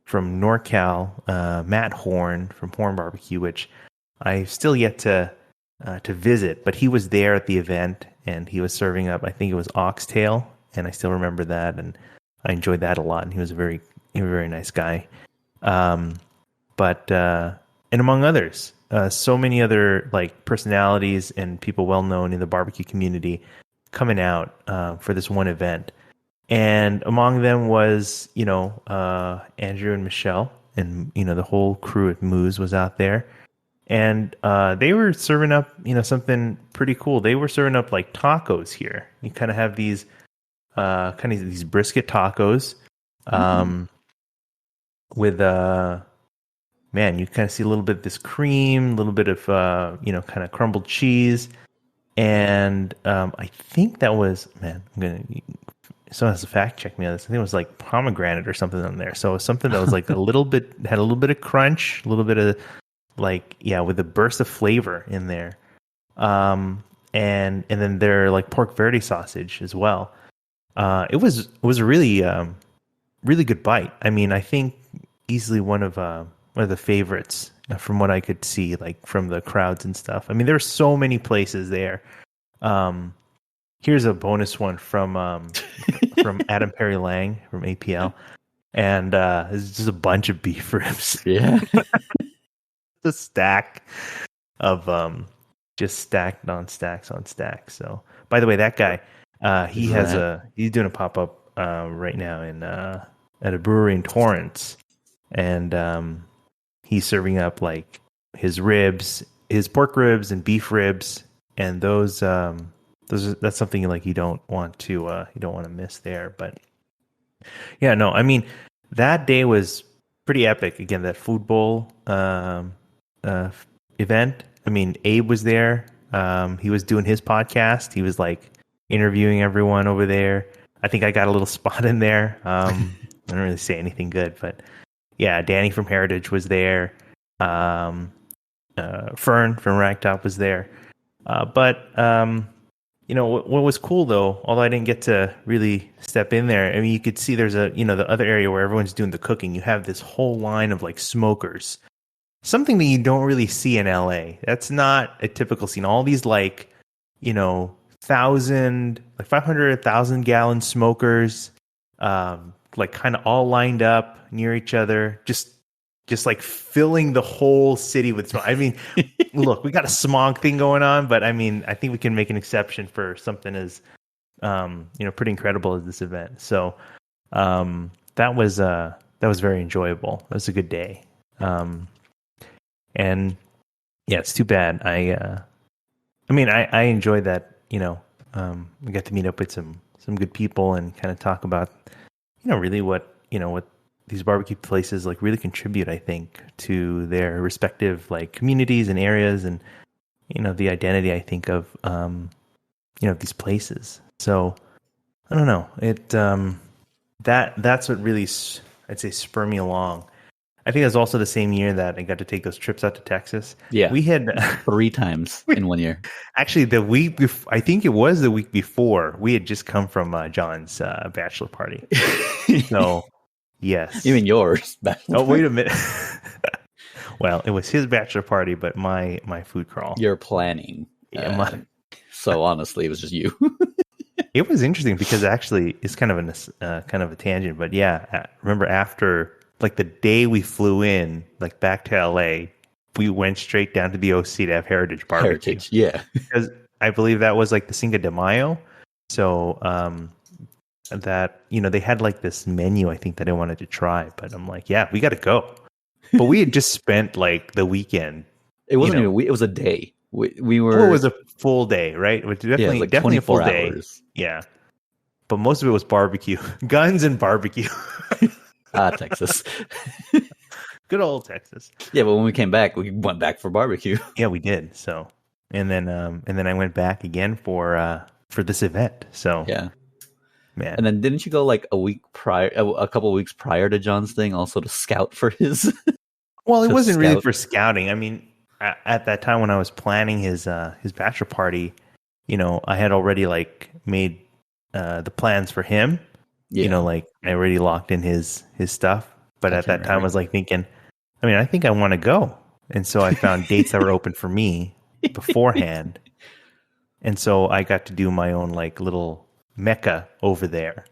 from NorCal, Matt Horn from Horn Barbecue, which I've still yet to visit, but he was there at the event and he was serving up, I think it was oxtail, and I still remember that, and I enjoyed that a lot. And he was a very nice guy. But and among others, so many other like personalities and people well known in the barbecue community coming out for this one event. And among them was, Andrew and Mychall, and, the whole crew at Moose was out there. And they were serving up, something pretty cool. They were serving up like tacos here. You kind of have these these brisket tacos with, man, you kind of see a little bit of this cream, a little bit of, kind of crumbled cheese. And I think that was, someone has to fact check me on this. I think it was like pomegranate or something on there. So it was something that was like had a little bit of crunch, a little bit of with a burst of flavor in there. And then their like pork verde sausage as well. It was a really good bite. I mean, I think easily one of the favorites from what I could see, like from the crowds and stuff. I mean, there were so many places there. Here's a bonus one from Adam Perry Lang from APL, and it's just a bunch of beef ribs. Yeah, the stack of just stacked on stacks on stacks. So, by the way, that guy he's doing a pop up right now in at a brewery in Torrance, and he's serving up like his pork ribs and beef ribs, and that's something like you don't want to miss there. But yeah, no, I mean, that day was pretty epic. Again, that food bowl event. I mean, Abe was there. He was doing his podcast. He was like interviewing everyone over there. I think I got a little spot in there. I don't really say anything good, but yeah, Danny from Heritage was there. Fern from Ragtop was there. But what was cool though, although I didn't get to really step in there. I mean, you could see there's the other area where everyone's doing the cooking. You have this whole line of like smokers, something that you don't really see in LA. That's not a typical scene. All these like, 500,000 gallon smokers, like kind of all lined up near each other, just like filling the whole city with smoke. I mean, look, we got a smog thing going on, but I mean, I think we can make an exception for something as, pretty incredible as this event. So, that was very enjoyable. It was a good day. And yeah, it's too bad. I enjoyed that, we got to meet up with some good people and kind of talk about, really what these barbecue places like really contribute, I think, to their respective like communities and areas, and the identity, I think, of these places. So I don't know, it that's what really I'd say spurred me along. I think it was also the same year that I got to take those trips out to Texas. Yeah, we had 3 times in 1 year. Actually, the week I think it was the week before, we had just come from John's bachelor party. So. Yes. Even yours. Oh, wait a minute. Well, it was his bachelor party, but my food crawl. You're planning. Yeah. So honestly, it was just you. It was interesting because actually it's kind of a tangent, but yeah, remember after like the day we flew in, like back to LA, we went straight down to the OC to have Heritage Barbecue. Yeah. Because I believe that was like the Cinco de Mayo. So, that they had like this menu, I think, that I wanted to try, but I'm like, yeah, we got to go. But we had just spent like the weekend. It wasn't even it was a day. We were. Well, it was a full day, right? It was definitely, like definitely a full 24 day. hours. Yeah, but most of it was barbecue, guns and barbecue. Texas. Good old Texas. Yeah, but when we came back, we went back for barbecue. Yeah, we did. So, and then I went back again for this event. So yeah. Man. And then didn't you go like a couple of weeks prior to John's thing also to scout for his? Well, it wasn't really for scouting. I mean, at that time when I was planning his bachelor party, I had already like made the plans for him. Yeah. Like I already locked in his stuff. But at that time I was like thinking, I think I want to go. And so I found dates that were open for me beforehand. And so I got to do my own like little mecca over there,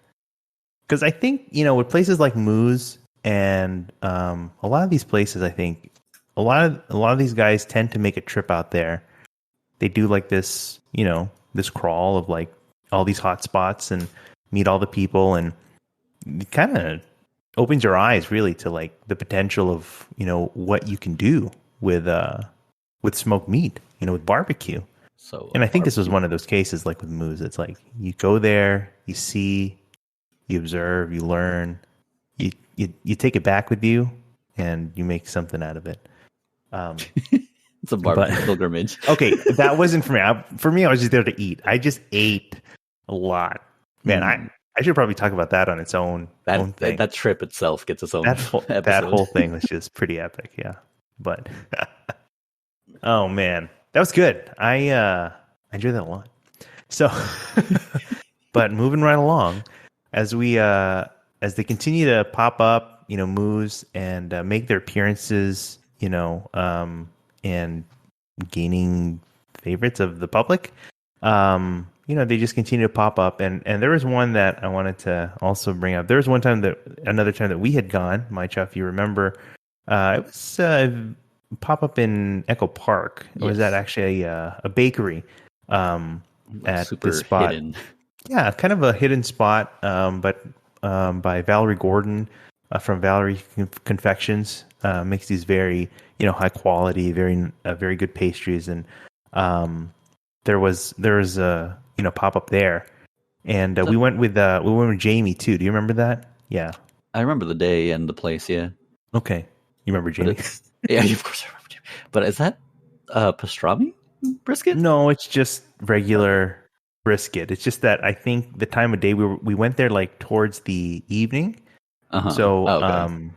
because I think with places like Moose and a lot of these places, I think a lot of these guys tend to make a trip out there. They do like this this crawl of like all these hot spots and meet all the people, and it kind of opens your eyes really to like the potential of what you can do with smoked meat, with barbecue. So, and I think this was one of those cases, like with Moose. It's like you go there, you see, you observe, you learn, you take it back with you, and you make something out of it. It's a barbecue pilgrimage. Okay, that wasn't for me. For me, I was just there to eat. I just ate a lot, man. I should probably talk about that on its own thing. That trip itself gets its own. That whole thing was just pretty epic, yeah. But oh man. That was good. I enjoyed that a lot. So, but moving right along, as they continue to pop up, Moose and make their appearances, and gaining favorites of the public, they just continue to pop up. And there was one that I wanted to also bring up. There was another time that we had gone, Mychall, if you remember, it was pop up in Echo Park. Yes. Or was that actually a bakery at this spot? Hidden. Yeah, kind of a hidden spot, but by Valerie Gordon from Valerie Confections. Makes these very high quality, very good pastries, and there was a pop up there, and we went with Jamie too. Do you remember that? Yeah, I remember the day and the place. Yeah. Okay, you remember Jamie? Yeah, of course I remember Jamie. But is that pastrami brisket? No, it's just regular brisket. It's just that I think the time of day we went there like towards the evening. Uh-huh. So okay.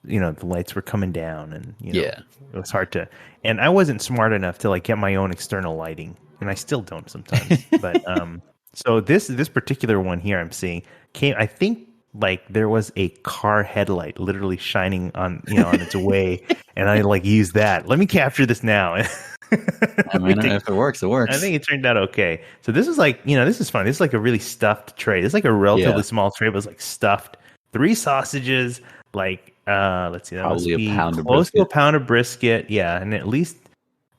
the lights were coming down, and Yeah. it was hard to. And I wasn't smart enough to like get my own external lighting, and I still don't sometimes. But so this particular one here I'm seeing came. I think like there was a car headlight literally shining on on its way, and I like used that. Let me capture this now. I mean, if it works, it works. I think it turned out okay. So this is like, this is fun. This is like a really stuffed tray. This is like a relatively small tray, but it's like stuffed. 3 sausages, like let's see, that probably must be a pound of close brisket. to a pound of brisket. Yeah, and at least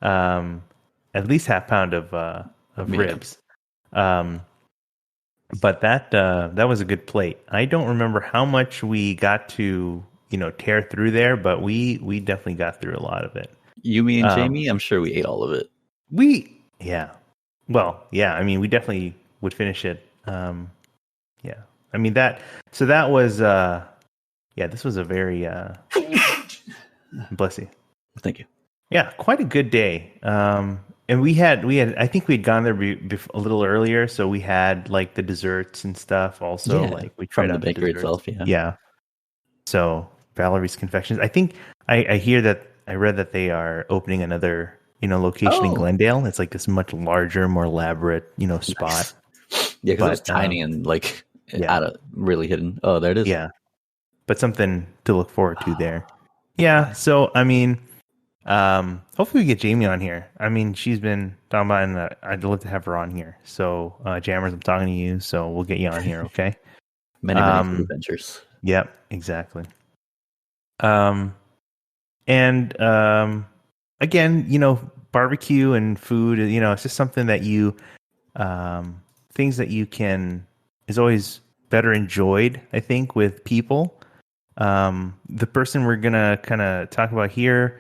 half pound of ribs. But that was a good plate. I don't remember how much we got to tear through there, but we definitely got through a lot of it. You, me, and Jamie, I'm sure we ate all of it. Well, yeah. I mean, we definitely would finish it. Yeah. I mean that. So that was. This was a very. Bless you. Thank you. Yeah, quite a good day. And we had. I think we'd gone there a little earlier, so we had like the desserts and stuff. Also, like we tried from the out bakery the itself. Yeah. So Valerie's Confections. I think I hear that. I read that they are opening another, location in Glendale. It's like this much larger, more elaborate, spot. Yeah, because it was tiny and like really hidden. Oh, there it is. Yeah, but something to look forward to there. Yeah. So I mean, hopefully we get Jamie on here. I mean, she's been talking about, and I'd love to have her on here. So Jammers, I'm talking to you. So we'll get you on here. Okay. many adventures. Yep. Exactly. And again, barbecue and food, it's just something that things that you can is always better enjoyed, I think, with people. The person we're gonna kind of talk about here,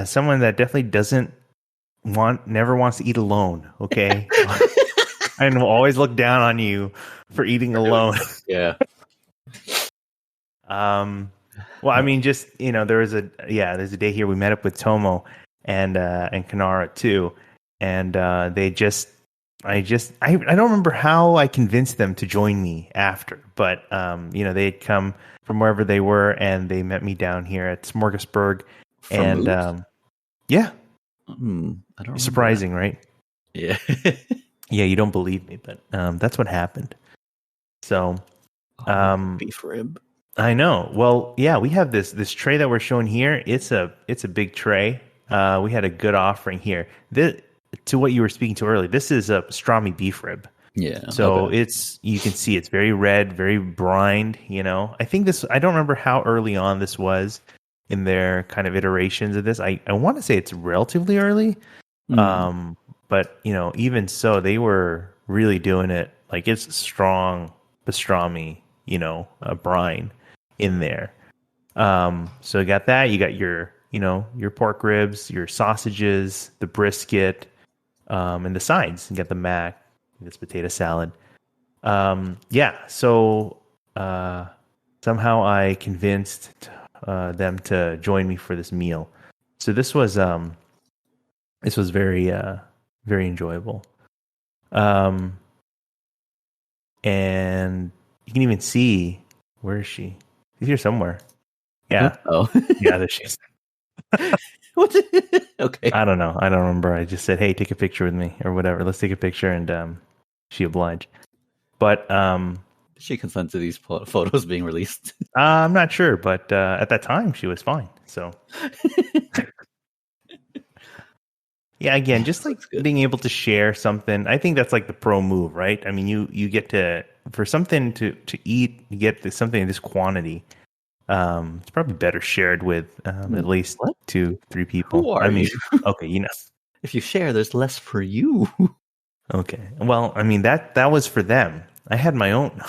someone that definitely never wants to eat alone. Okay, and will always look down on you for eating alone. Yeah. Well, I mean, just there's a day here we met up with Tomo and Kanara too, and I don't remember how I convinced them to join me after, but they'd come from wherever they were and they met me down here at Smorgasburg, and I don't. Surprising, right? Yeah. Yeah, you don't believe me, but that's what happened. So, beef rib. I know. Well, yeah, we have this tray that we're showing here. It's a big tray. We had a good offering here. To what you were speaking to earlier, this is a pastrami beef rib. Yeah. So you can see it's very red, very brined. I think I don't remember how early on this was in their kind of iterations of this. I want to say it's relatively early. But even so, they were really doing it. Like it's strong pastrami, a brine in there. So you got that. You got your pork ribs, your sausages, the brisket, and the sides. You got the mac, this potato salad. So somehow I convinced them to join me for this meal. So this was very very enjoyable. And you can even see, where is she? She's here somewhere. Yeah. Oh. Yeah, there she is. Okay. I don't know. I don't remember. I just said, hey, take a picture with me or whatever. Let's take a picture, and she obliged. But did she consent to these photos being released? I'm not sure, but at that time she was fine. So yeah, again, just like being able to share something. I think that's like the pro move, right? I mean, you get to, for something to eat, you get something in this quantity. It's probably better shared with at least 2-3 people. Who are you? Okay, if you share, there's less for you. Okay, well, I mean that was for them. I had my own.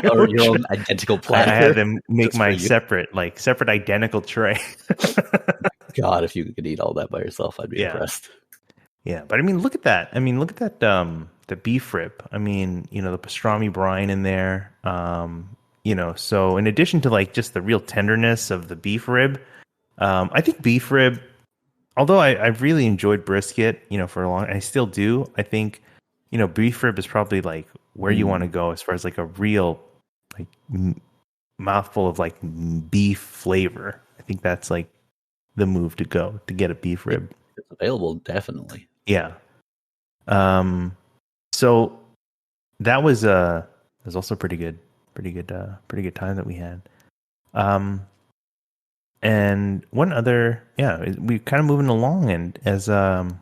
Or your own identical platter. I had them make my separate identical tray. God, if you could eat all that by yourself, I'd be impressed. Yeah, but I mean, look at that. I mean, look at that. The beef rib. I mean, the pastrami brine in there. So in addition to like just the real tenderness of the beef rib, I think beef rib, although I've really enjoyed brisket, for a long, I still do. I think, beef rib is probably like where you want to go as far as like a real like mouthful of like beef flavor. I think that's like the move to go to get a beef rib. It's available, definitely. Yeah. So that was also pretty good time that we had. And one other, we kind of moving along, and as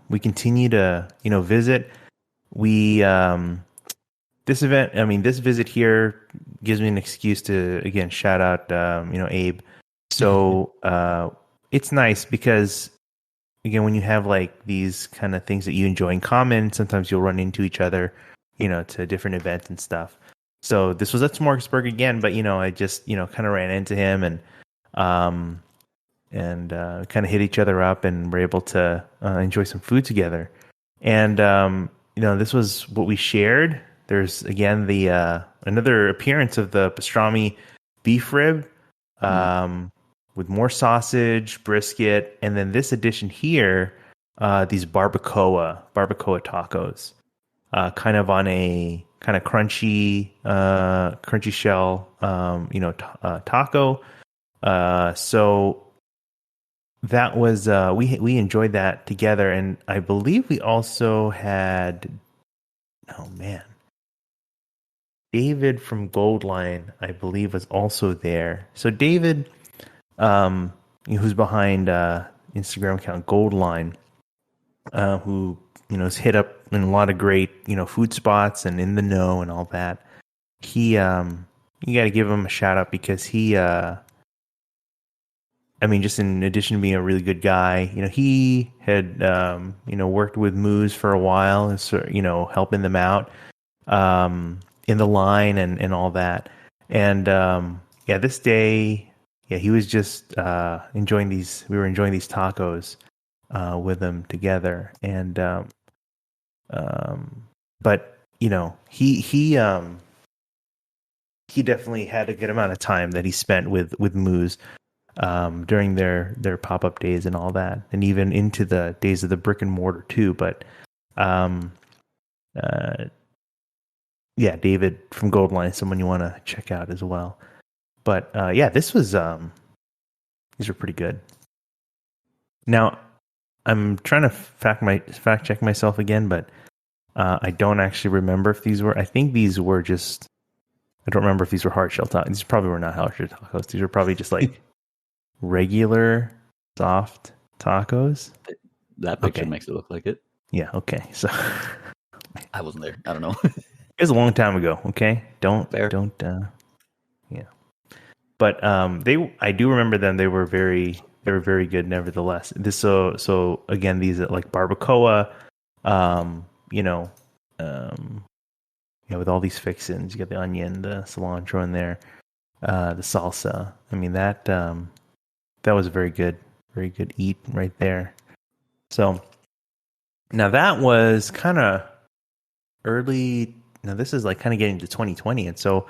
we continue to visit, we this visit here gives me an excuse to again shout out Abe. So it's nice because again, when you have like these kind of things that you enjoy in common, sometimes you'll run into each other, to different events and stuff. So this was at Smorgasburg again, but I just kind of ran into him and kind of hit each other up, and were able to enjoy some food together. And this was what we shared. There's again the another appearance of the pastrami beef rib. With more sausage, brisket, and then this addition here, these barbacoa tacos, kind of on a kind of crunchy shell, taco. So that was we enjoyed that together, and I believe we also had, David from Goldline, I believe, was also there. So David, who's behind Instagram account Goldline, who is hit up in a lot of great food spots and in the know and all that. He you got to give him a shout out because he just in addition to being a really good guy, he had worked with Moose for a while, helping them out in the line and all that. And this day, he was just enjoying these. We were enjoying these tacos with him together, and but he definitely had a good amount of time that he spent with Moose during their pop-up days and all that, and even into the days of the brick and mortar too. But David from Goldline, someone you want to check out as well. But this was these were pretty good. Now I'm trying to fact check myself again, but I don't actually remember if these were. I think these were just. I don't remember if these were hard shell tacos. These probably were not hard shell tacos. These were probably just like regular soft tacos. That picture makes it look like it. Yeah. Okay. So I wasn't there. I don't know. It was a long time ago. Okay. Don't. Yeah. But I do remember them. They were very good. Nevertheless, so again, these are like barbacoa. With all these fixins, you got the onion, the cilantro in there, the salsa. I mean that was a very good eat right there. So now that was kind of early. Now this is like kind of getting to 2020, and so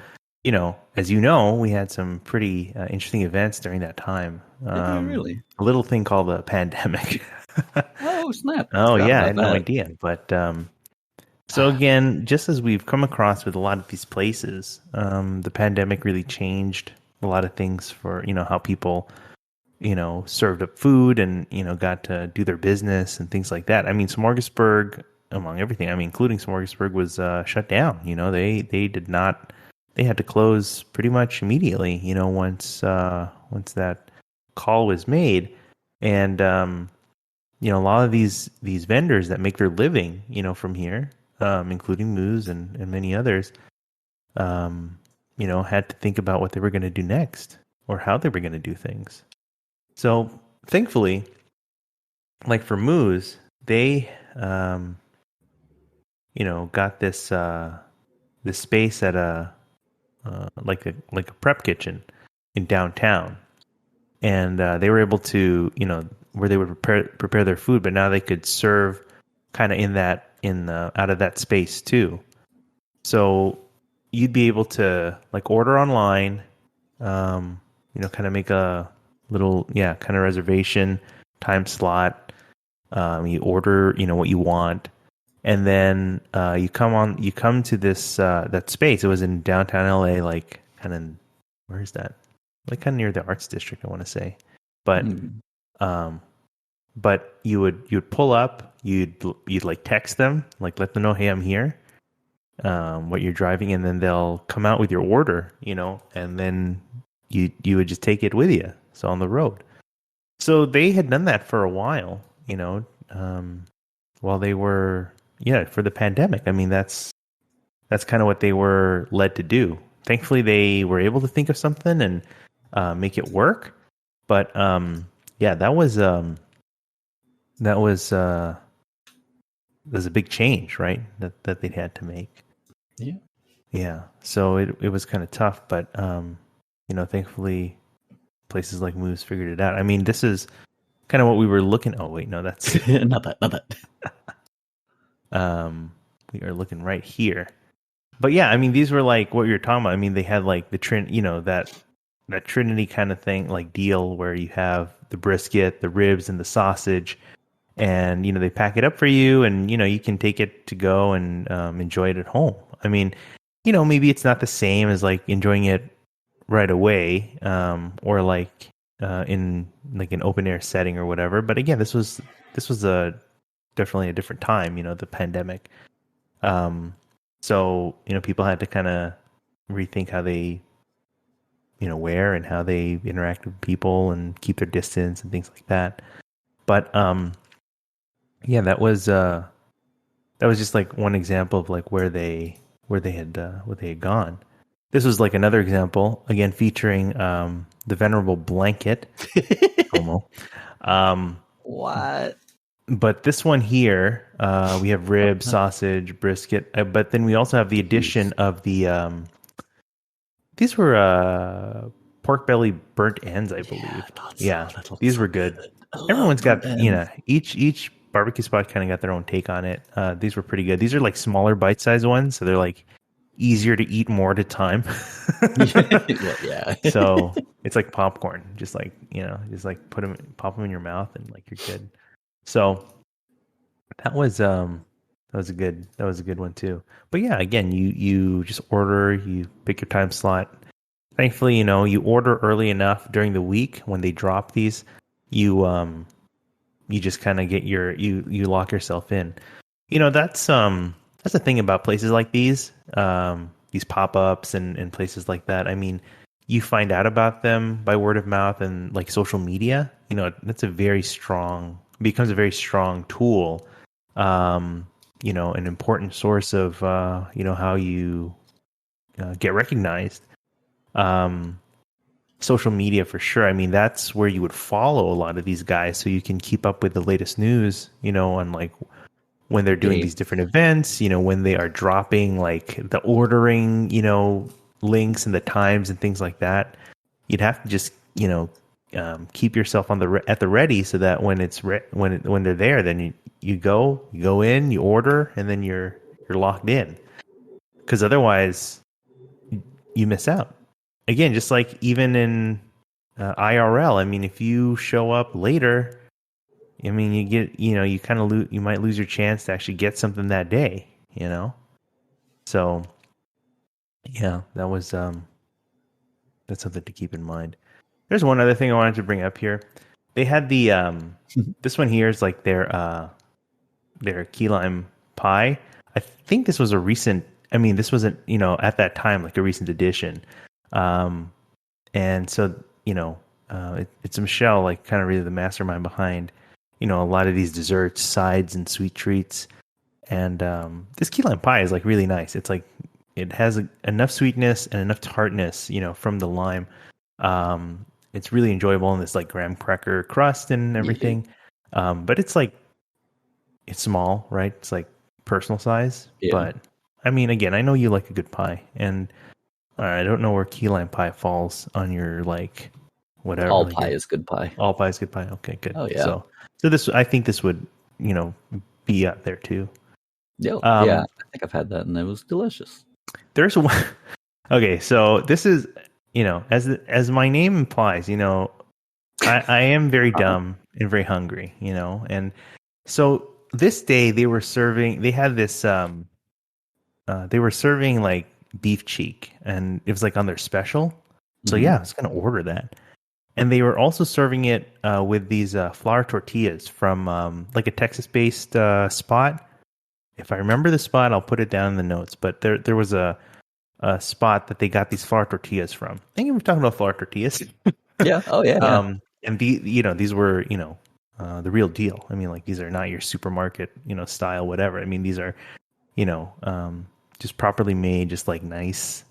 as we had some pretty interesting events during that time. Really? A little thing called the pandemic. Oh snap! Oh yeah, I had no idea, but. So again, just as we've come across with a lot of these places, the pandemic really changed a lot of things for, how people, served up food and, got to do their business and things like that. I mean, Smorgasburg, among everything, including Smorgasburg, was shut down. They had to close pretty much immediately, once that call was made. And, a lot of these vendors that make their living, from here, including Moose and many others, had to think about what they were going to do next or how they were going to do things. So thankfully, like for Moose, they, got this space at a prep kitchen in downtown, and they were able to, where they would prepare their food, but now they could serve kind of out of that space too. So you'd be able to like order online, kind of make a little, kind of reservation time slot. You order, what you want, and then you come to this that space. It was in downtown LA, like kind of where is that? Like kind of near the Arts District, I want to say. But but you'd pull up, you'd like text them, like let them know, hey, I'm here, what you're driving, and then they'll come out with your order, and then you would just take it with you. So on the road. So they had done that for a while, while they were, for the pandemic. I mean, that's kind of what they were led to do. Thankfully, they were able to think of something and make it work. But that was a big change, right? That they had to make. Yeah. So it was kind of tough, but thankfully, places like Moose figured it out. I mean, this is kind of what we were looking. Oh wait, no, that's not that. We are looking right here. But yeah, I mean, these were like what you're talking about. I mean, they had like the that Trinity kind of thing, like deal where you have the brisket, the ribs, and the sausage, and they pack it up for you, and you can take it to go and enjoy it at home. I mean, maybe it's not the same as like enjoying it right away, or like in like an open air setting or whatever. But again, this was definitely a different time, the pandemic. So, people had to kind of rethink how they, wear and how they interact with people and keep their distance and things like that. But, that was just like one example of like where they had gone. This was like another example, again, featuring, the venerable blanket. Homo. What? But this one here, we have ribs, sausage, brisket, but then we also have the addition of the. These were pork belly burnt ends, I believe. These were good. Everyone's got each barbecue spot kind of got their own take on it. These were pretty good. These are like smaller bite-sized ones, so they're like easier to eat more at a time. Yeah. So it's like popcorn, just like pop them in your mouth and like you're good. So that was a good one too. But yeah, again, you just order, you pick your time slot. Thankfully, you order early enough during the week when they drop these, you just kind of get you lock yourself in. That's the thing about places like these pop-ups and places like that. I mean, you find out about them by word of mouth and like social media. That's becomes a very strong tool, an important source of, how you get recognized. Social media for sure. I mean, that's where you would follow a lot of these guys so you can keep up with the latest news, on like when they're doing these different events, when they are dropping like the ordering, links and the times and things like that. You'd have to just, keep yourself at the ready so that when it's when they're there, then you go in, you order, and then you're locked in. Because otherwise, you miss out. Again, just like even in IRL. I mean, if you show up later, I mean, you get you kind of you might lose your chance to actually get something that day. So yeah, that's something to keep in mind. There's one other thing I wanted to bring up here. They had the this one here is like their key lime pie. I think this was a recent. I mean, this wasn't at that time like a recent addition. And so it's Mychall, like kind of really the mastermind behind a lot of these desserts, sides, and sweet treats. And this key lime pie is like really nice. It's like it has enough sweetness and enough tartness, from the lime. It's really enjoyable in this like graham cracker crust and everything. But it's like it's small, right? It's like personal size. Yeah. But I mean, again, I know you like a good pie, and I don't know where key lime pie falls on your like whatever. All pie is good pie. All pie is good pie. Okay, good. Oh yeah. So this, I think this would be up there too. Yeah, I think I've had that, and it was delicious. There's one. Okay, so this is as my name implies, I am very dumb and very hungry, and so this day they were serving like beef cheek, and it was like on their special. So yeah, I was going to order that. And they were also serving it with these flour tortillas from like a Texas-based spot. If I remember the spot, I'll put it down in the notes. But there was a spot that they got these flour tortillas from. I think we were talking about flour tortillas. Yeah. Oh yeah. And these were the real deal. I mean, like these are not your supermarket style whatever. I mean, these are just properly made, just like nice,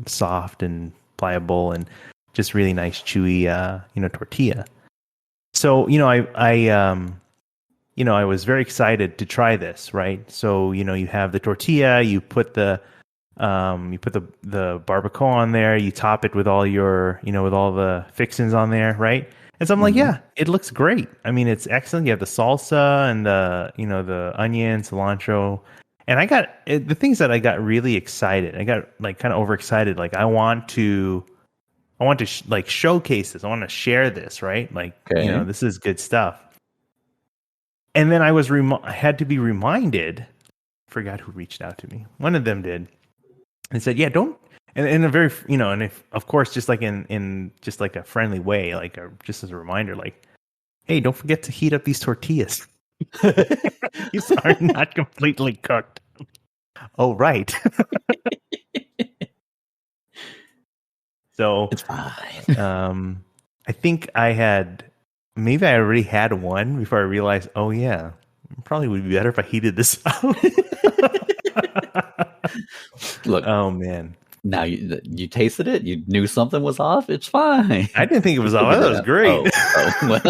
soft and pliable, and just really nice chewy tortilla. So I was very excited to try this, right? So you have the tortilla, you put the barbacoa on there, you top it with all your with all the fixings on there, right? And so I'm like, yeah, it looks great. I mean, it's excellent. You have the salsa and the onion, cilantro. And I got the things that I got really excited. I got like kind of overexcited. Like I want to like showcase this. I want to share this, right? Like, this is good stuff. And then I had to be reminded, forgot who reached out to me. One of them did. And said, yeah, don't, and in a very, and if, of course, just like in just like a friendly way, like just as a reminder, like, hey, don't forget to heat up these tortillas. These are not completely cooked. Oh, right. So it's fine. I think maybe I already had one before I realized, oh yeah, it probably would be better if I heated this up. Look, oh man. Now you tasted it. You knew something was off. It's fine. I didn't think it was off. That was great. Well.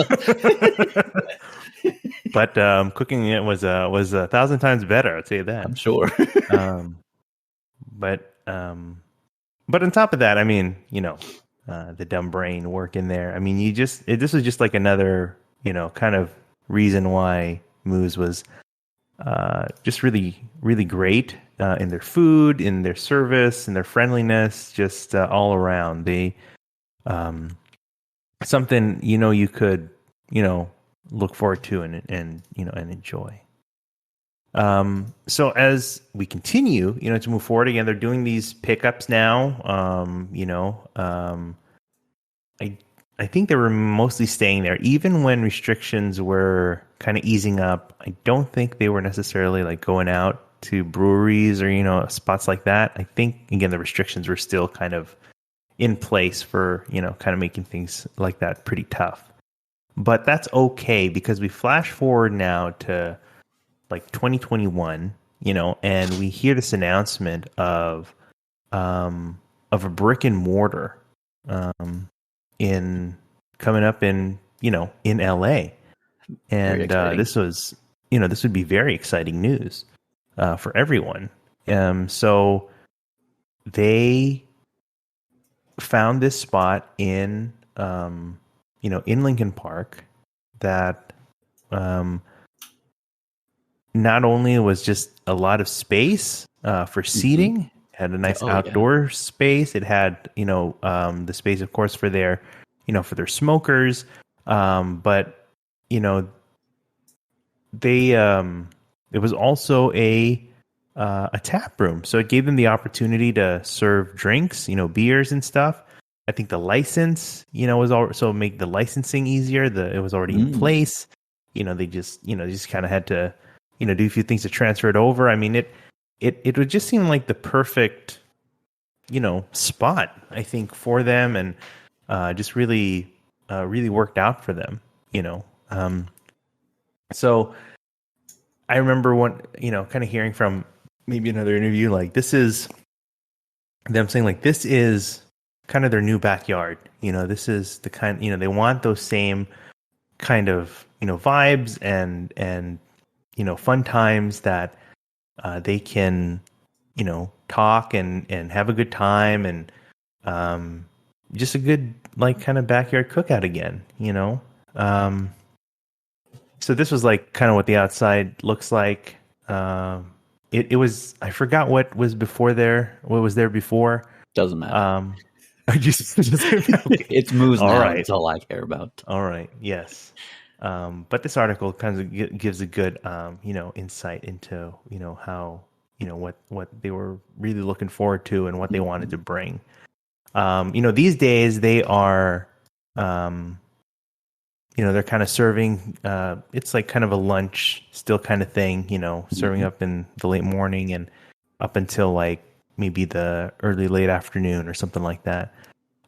But cooking it was 1,000 times better. I'd say that. I'm sure. But on top of that, I mean, the dumb brain work in there. I mean, this was just like another, kind of reason why Moose was just really, really great in their food, in their service, in their friendliness, just all around. They something you could look forward to and enjoy. So as we continue, to move forward again, they're doing these pickups now. I think they were mostly staying there, even when restrictions were kind of easing up. I don't think they were necessarily like going out to breweries or spots like that. I think again the restrictions were still kind of in place for kind of making things like that pretty tough. But that's okay because we flash forward now to like 2021, and we hear this announcement of a brick and mortar coming up in LA. And this would be very exciting news for everyone. So they found this spot in Lincoln Park that not only was just a lot of space for seating, had a nice outdoor space. It had the space, of course, for their smokers, but they it was also a tap room, so it gave them the opportunity to serve drinks, beers and stuff. I think the license, was also make the licensing easier. It was already in place. They just kind of had to do a few things to transfer it over. I mean, it would just seem like the perfect spot, I think, for them, and just really worked out for them. So I remember kind of hearing from maybe another interview, like this is them saying like this is kind of their new backyard. This is the kind, they want those same kind of vibes and fun times that they can talk and have a good time, and just a good like kind of backyard cookout again. So this was like kind of what the outside looks like. It was, I forgot what was there before. Doesn't matter. Okay. It's moves now. Right. That's all I care about. All right. Yes. But this article kind of gives a good, insight into, how, what they were really looking forward to and what they wanted to bring. These days they are, they're kind of serving. It's like kind of a lunch still kind of thing. Serving up in the late morning and up until like maybe the late afternoon or something like that,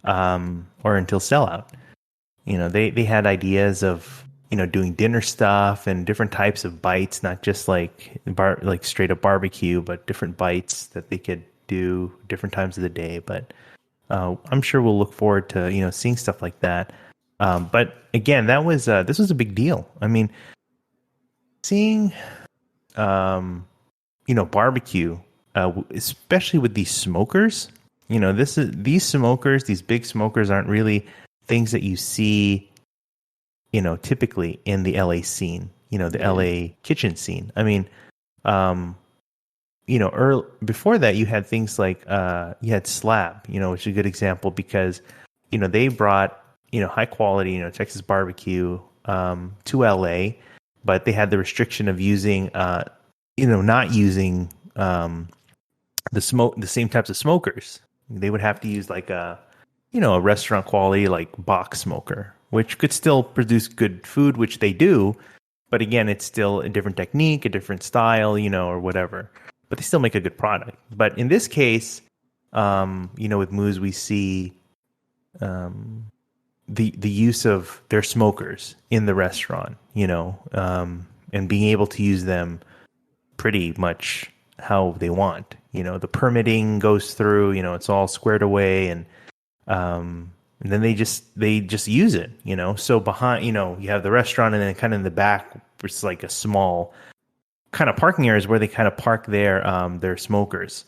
or until sellout. They had ideas of doing dinner stuff and different types of bites, not just like straight up barbecue, but different bites that they could do different times of the day. But I'm sure we'll look forward to seeing stuff like that. But again, this was a big deal. I mean, seeing barbecue, especially with these smokers. These smokers, these big smokers, aren't really things that you see, typically in the LA scene, the LA kitchen scene. I mean, before that, you had things like you had Slab, which is a good example because, they brought, high quality, Texas barbecue to LA, but they had the restriction of using, not using the same types of smokers. They would have to use like a restaurant quality like box smoker, which could still produce good food, which they do. But again, it's still a different technique, a different style, or whatever. But they still make a good product. But in this case, with Moose, we see the use of their smokers in the restaurant, and being able to use them pretty much how they want. The permitting goes through, it's all squared away, and then they just use it, So behind, you have the restaurant, and then kind of in the back, it's like a small kind of parking areas where they kind of park their smokers,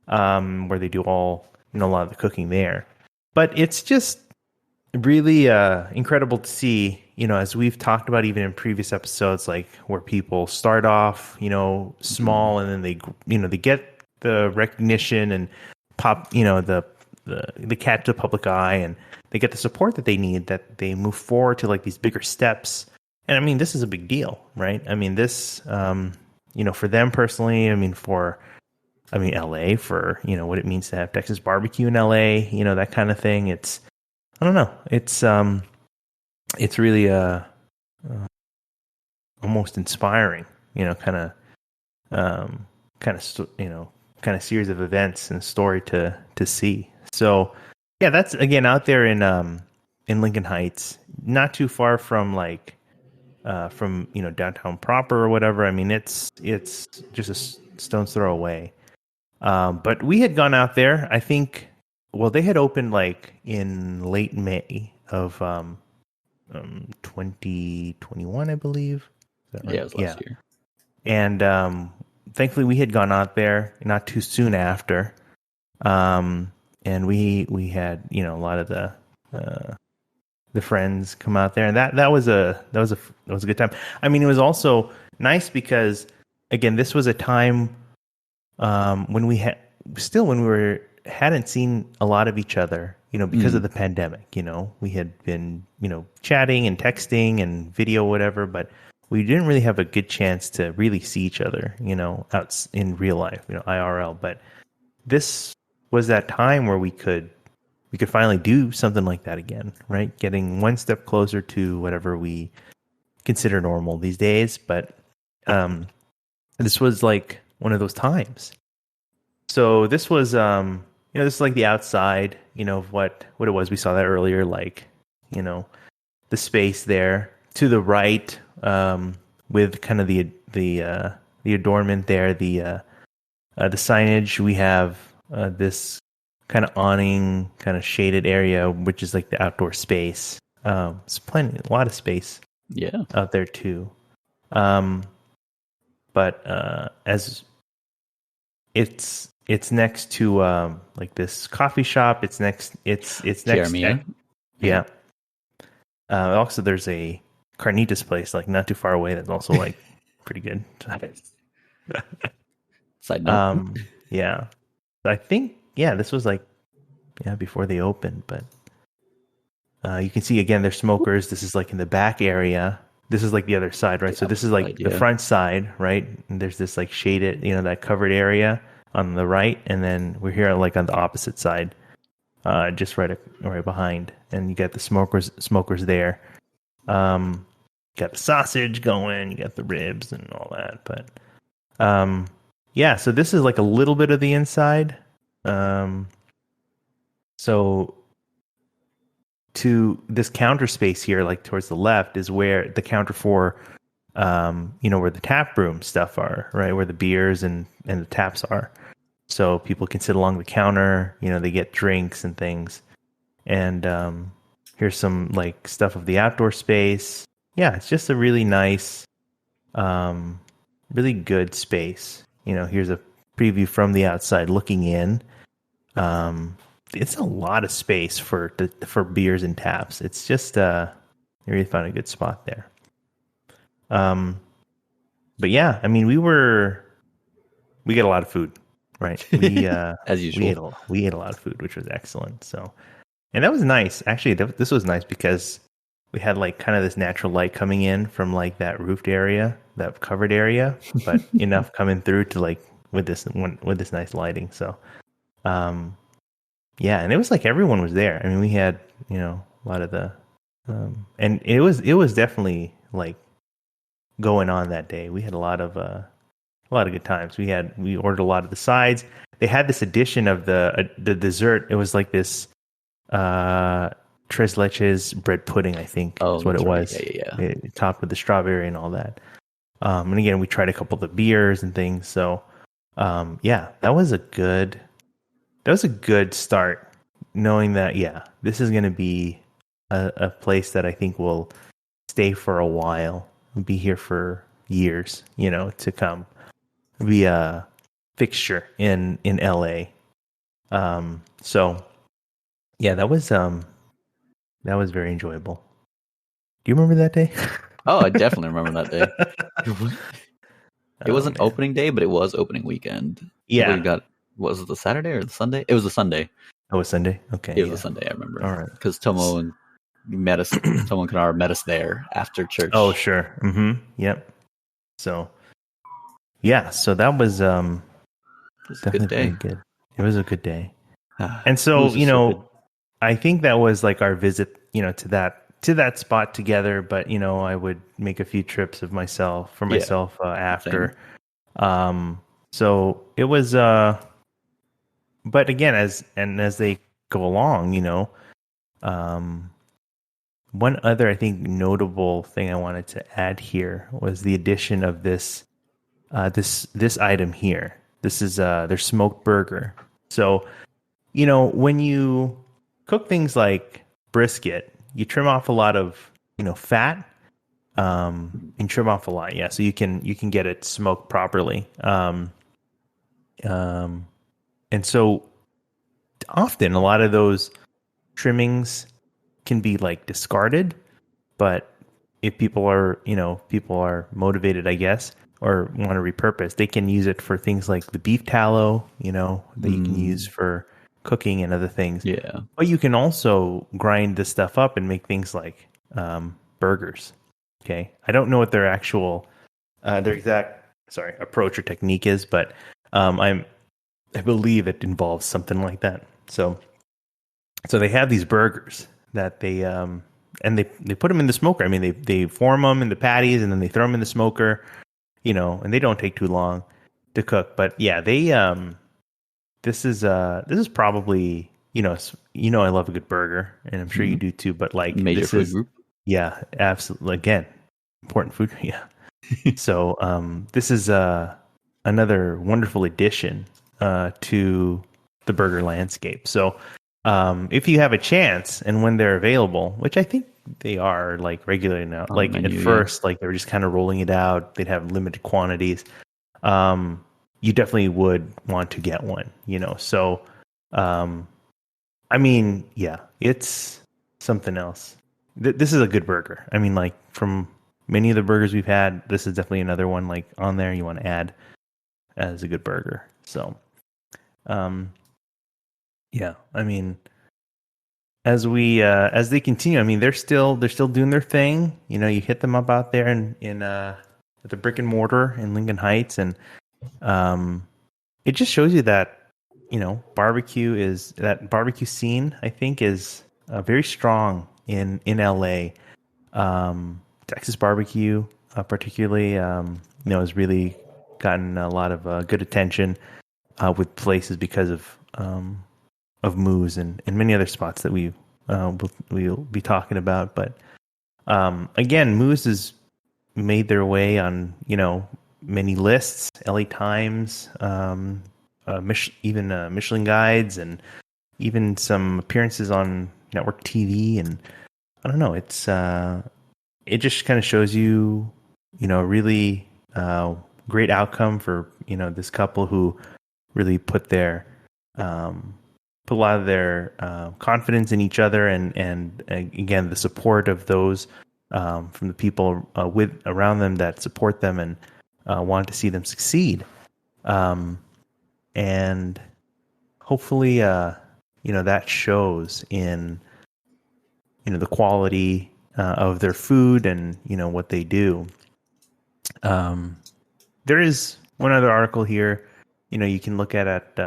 where they do all a lot of the cooking there. But it's just really incredible to see, as we've talked about even in previous episodes, like where people start off, small, and then they get the recognition and pop, the catch the public eye, and they get the support that they need, that they move forward to like these bigger steps. And I mean, this is a big deal, right? I mean, this, for them personally, LA, for, what it means to have Texas barbecue in LA, that kind of thing. I don't know. It's really almost inspiring, kind of series of events and story to see. So yeah, that's again out there in Lincoln Heights, not too far from from downtown proper or whatever. I mean, it's just a stone's throw away. But we had gone out there, I think. Well, they had opened like in late May of 2021, I believe. Is that right? Yeah, it was last year. And thankfully, we had gone out there not too soon after, and we had a lot of the friends come out there, and that was a good time. I mean, it was also nice because again, this was a time when we hadn't seen a lot of each other, because of the pandemic. We had been, chatting and texting and video, whatever, but we didn't really have a good chance to really see each other, out in real life, IRL. But this was that time where we could finally do something like that again, right? Getting one step closer to whatever we consider normal these days. But this was like one of those times. So this was, this is like the outside, of what it was. We saw that earlier, like, the space there to the right, with kind of the adornment there, the signage. We have this kind of awning, kind of shaded area, which is like the outdoor space. It's a lot of space, out there too. But as it's next to like this coffee shop. It's next. It's next. Jeremy. Yeah. Also, there's a carnitas place like not too far away. That's also like pretty good. Side note. Yeah. I think this was like before they opened, but you can see again they're smokers. This is like in the back area. this is like the other side, right? So this is like the front side, right? And there's this like shaded, that covered area on the right, and then we're here like on the opposite side, just right behind, and you got the smokers there. Got the sausage going, you got the ribs and all that, but yeah. So this is like a little bit of the inside. So to this counter space here, like towards the left, is where the counter for, where the tap room stuff are, right? Where the beers and the taps are. So people can sit along the counter, they get drinks and things. And here's some like stuff of the outdoor space. Yeah, it's just a really nice, really good space. Here's a preview from the outside looking in. It's a lot of space for beers and taps. It's just you really found a good spot there. But yeah, I mean, we get a lot of food, right? We as usual. We ate a lot of food, which was excellent. So, and that was nice. Actually, this was nice because we had like kind of this natural light coming in from like that roofed area, that covered area, but enough coming through to like with this nice lighting. So, yeah, and it was like everyone was there. I mean, we had a lot of the, and it was definitely like going on that day. We had a lot of good times. We ordered a lot of the sides. They had this edition of the dessert. It was like this tres leches bread pudding, I think is what it was. Right. Yeah. It, topped with the strawberry and all that. And again, we tried a couple of the beers and things. So, yeah, that was a good start, knowing that, yeah, this is going to be a place that I think will stay for a while, be here for years, to come, be a fixture in LA. So yeah, that was very enjoyable. Do you remember that day? Oh, I definitely remember that day. It wasn't opening day, but it was opening weekend. Yeah. Was it the Saturday or the Sunday? It was the Sunday. Oh, it was Sunday? Okay. It was a Sunday, I remember. All right. Because Tomo and Kanara met us there after church. Oh, sure. Mm-hmm. Yep. So, yeah. So that was it was a good day. Good. It was a good day. And so, I think that was like our visit, to that spot together. But, I would make a few trips for myself after. Same. So it was, but again, as they go along, one other, I think, notable thing I wanted to add here was the addition of this item here. This is their smoked burger. So, when you cook things like brisket, you trim off a lot of, fat, and trim off a lot. Yeah. So you can get it smoked properly. And so often a lot of those trimmings can be like discarded, but if people are motivated, I guess, or want to repurpose, they can use it for things like the beef tallow, that you can use for cooking and other things. Yeah. But you can also grind this stuff up and make things like burgers. Okay. I don't know what their actual, their exact, approach or technique is, but I believe it involves something like that. So they have these burgers that they and they put them in the smoker. I mean, they form them in the patties and then they throw them in the smoker, and they don't take too long to cook. But yeah, they this is probably I love a good burger, and I'm sure you do too. But like major food group, yeah, absolutely. Again, important food, yeah. So this is another wonderful addition to the burger landscape. So if you have a chance, and when they're available, which I think they are like regularly now, like menu, at first, like they were just kind of rolling it out. They'd have limited quantities. You definitely would want to get one, So, I mean, yeah, it's something else. This is a good burger. I mean, like from many of the burgers we've had, this is definitely another one like on there you want to add as a good burger. So, yeah, I mean, as they continue, I mean, they're still doing their thing. You know, you hit them up out there in at the brick and mortar in Lincoln Heights, and it just shows you that, you know, that barbecue scene, I think, is very strong in LA. Texas barbecue, particularly, you know, has really gotten a lot of good attention with places because of Moose and many other spots that we'll be talking about. But again, Moose has made their way on, you know, many lists, LA Times, even Michelin guides, and even some appearances on network TV. And I don't know, it just kind of shows you, you know, really great outcome for, you know, this couple who really put a lot of their confidence in each other, and again, the support of those from the people around them that support them and want to see them succeed. And hopefully, you know, that shows in, you know, the quality of their food and, you know, what they do. There is one other article here, you know, you can look at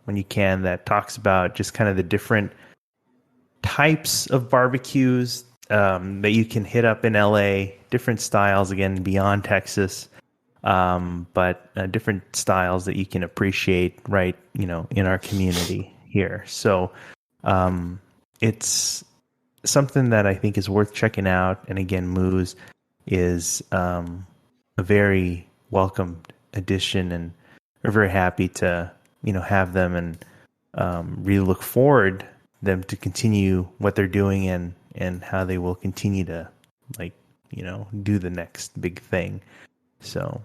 when you can, that talks about just kind of the different types of barbecues that you can hit up in LA, different styles, again, beyond Texas, but different styles that you can appreciate, right, you know, in our community here. So it's something that I think is worth checking out. And again, Moose is a very welcomed addition, and we're very happy to, you know, have them, and really look forward them to continue what they're doing, and how they will continue to, like, you know, do the next big thing. So,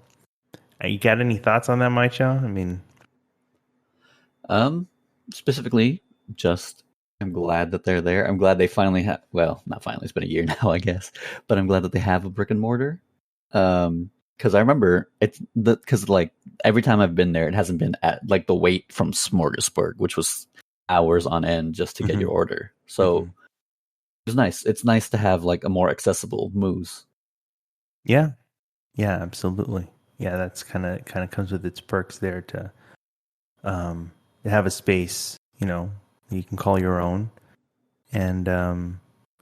you got any thoughts on that, Mychall? I mean, specifically, just I'm glad that they're there. I'm glad they finally have. Well, not finally. It's been a year now, I guess. But I'm glad that they have a brick and mortar. Because I remember because like every time I've been there, it hasn't been at like the wait from Smorgasburg, which was hours on end just to get your order. So it's nice. It's nice to have like a more accessible Moose. Yeah, absolutely. Yeah, that's kind of comes with its perks there to have a space, you know, you can call your own. And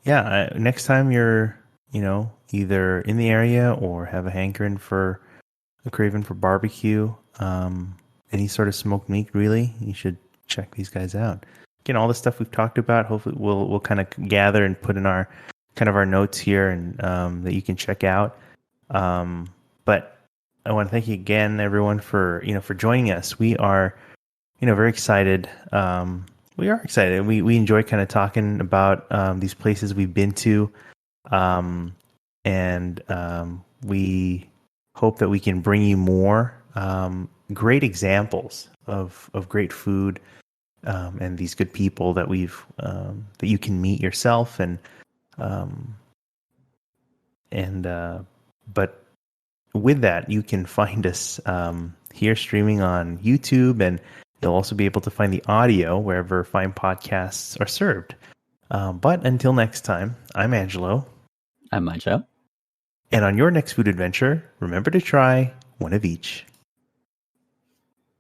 next time you're, you know, either in the area or have a hankering for a craving for barbecue, any sort of smoked meat, really, you should check these guys out. Again, all the stuff we've talked about, hopefully we'll kind of gather and put in our notes here, and that you can check out. But I want to thank you again, everyone, for joining us. We are, you know, very excited. We are excited. We enjoy kind of talking about these places we've been to, and we hope that we can bring you more great examples of great food, and these good people that that you can meet yourself, but with that, you can find us here streaming on YouTube, and you'll also be able to find the audio wherever fine podcasts are served. But until next time, I'm Angelo. I'm Mychall. And on your next food adventure, remember to try one of each.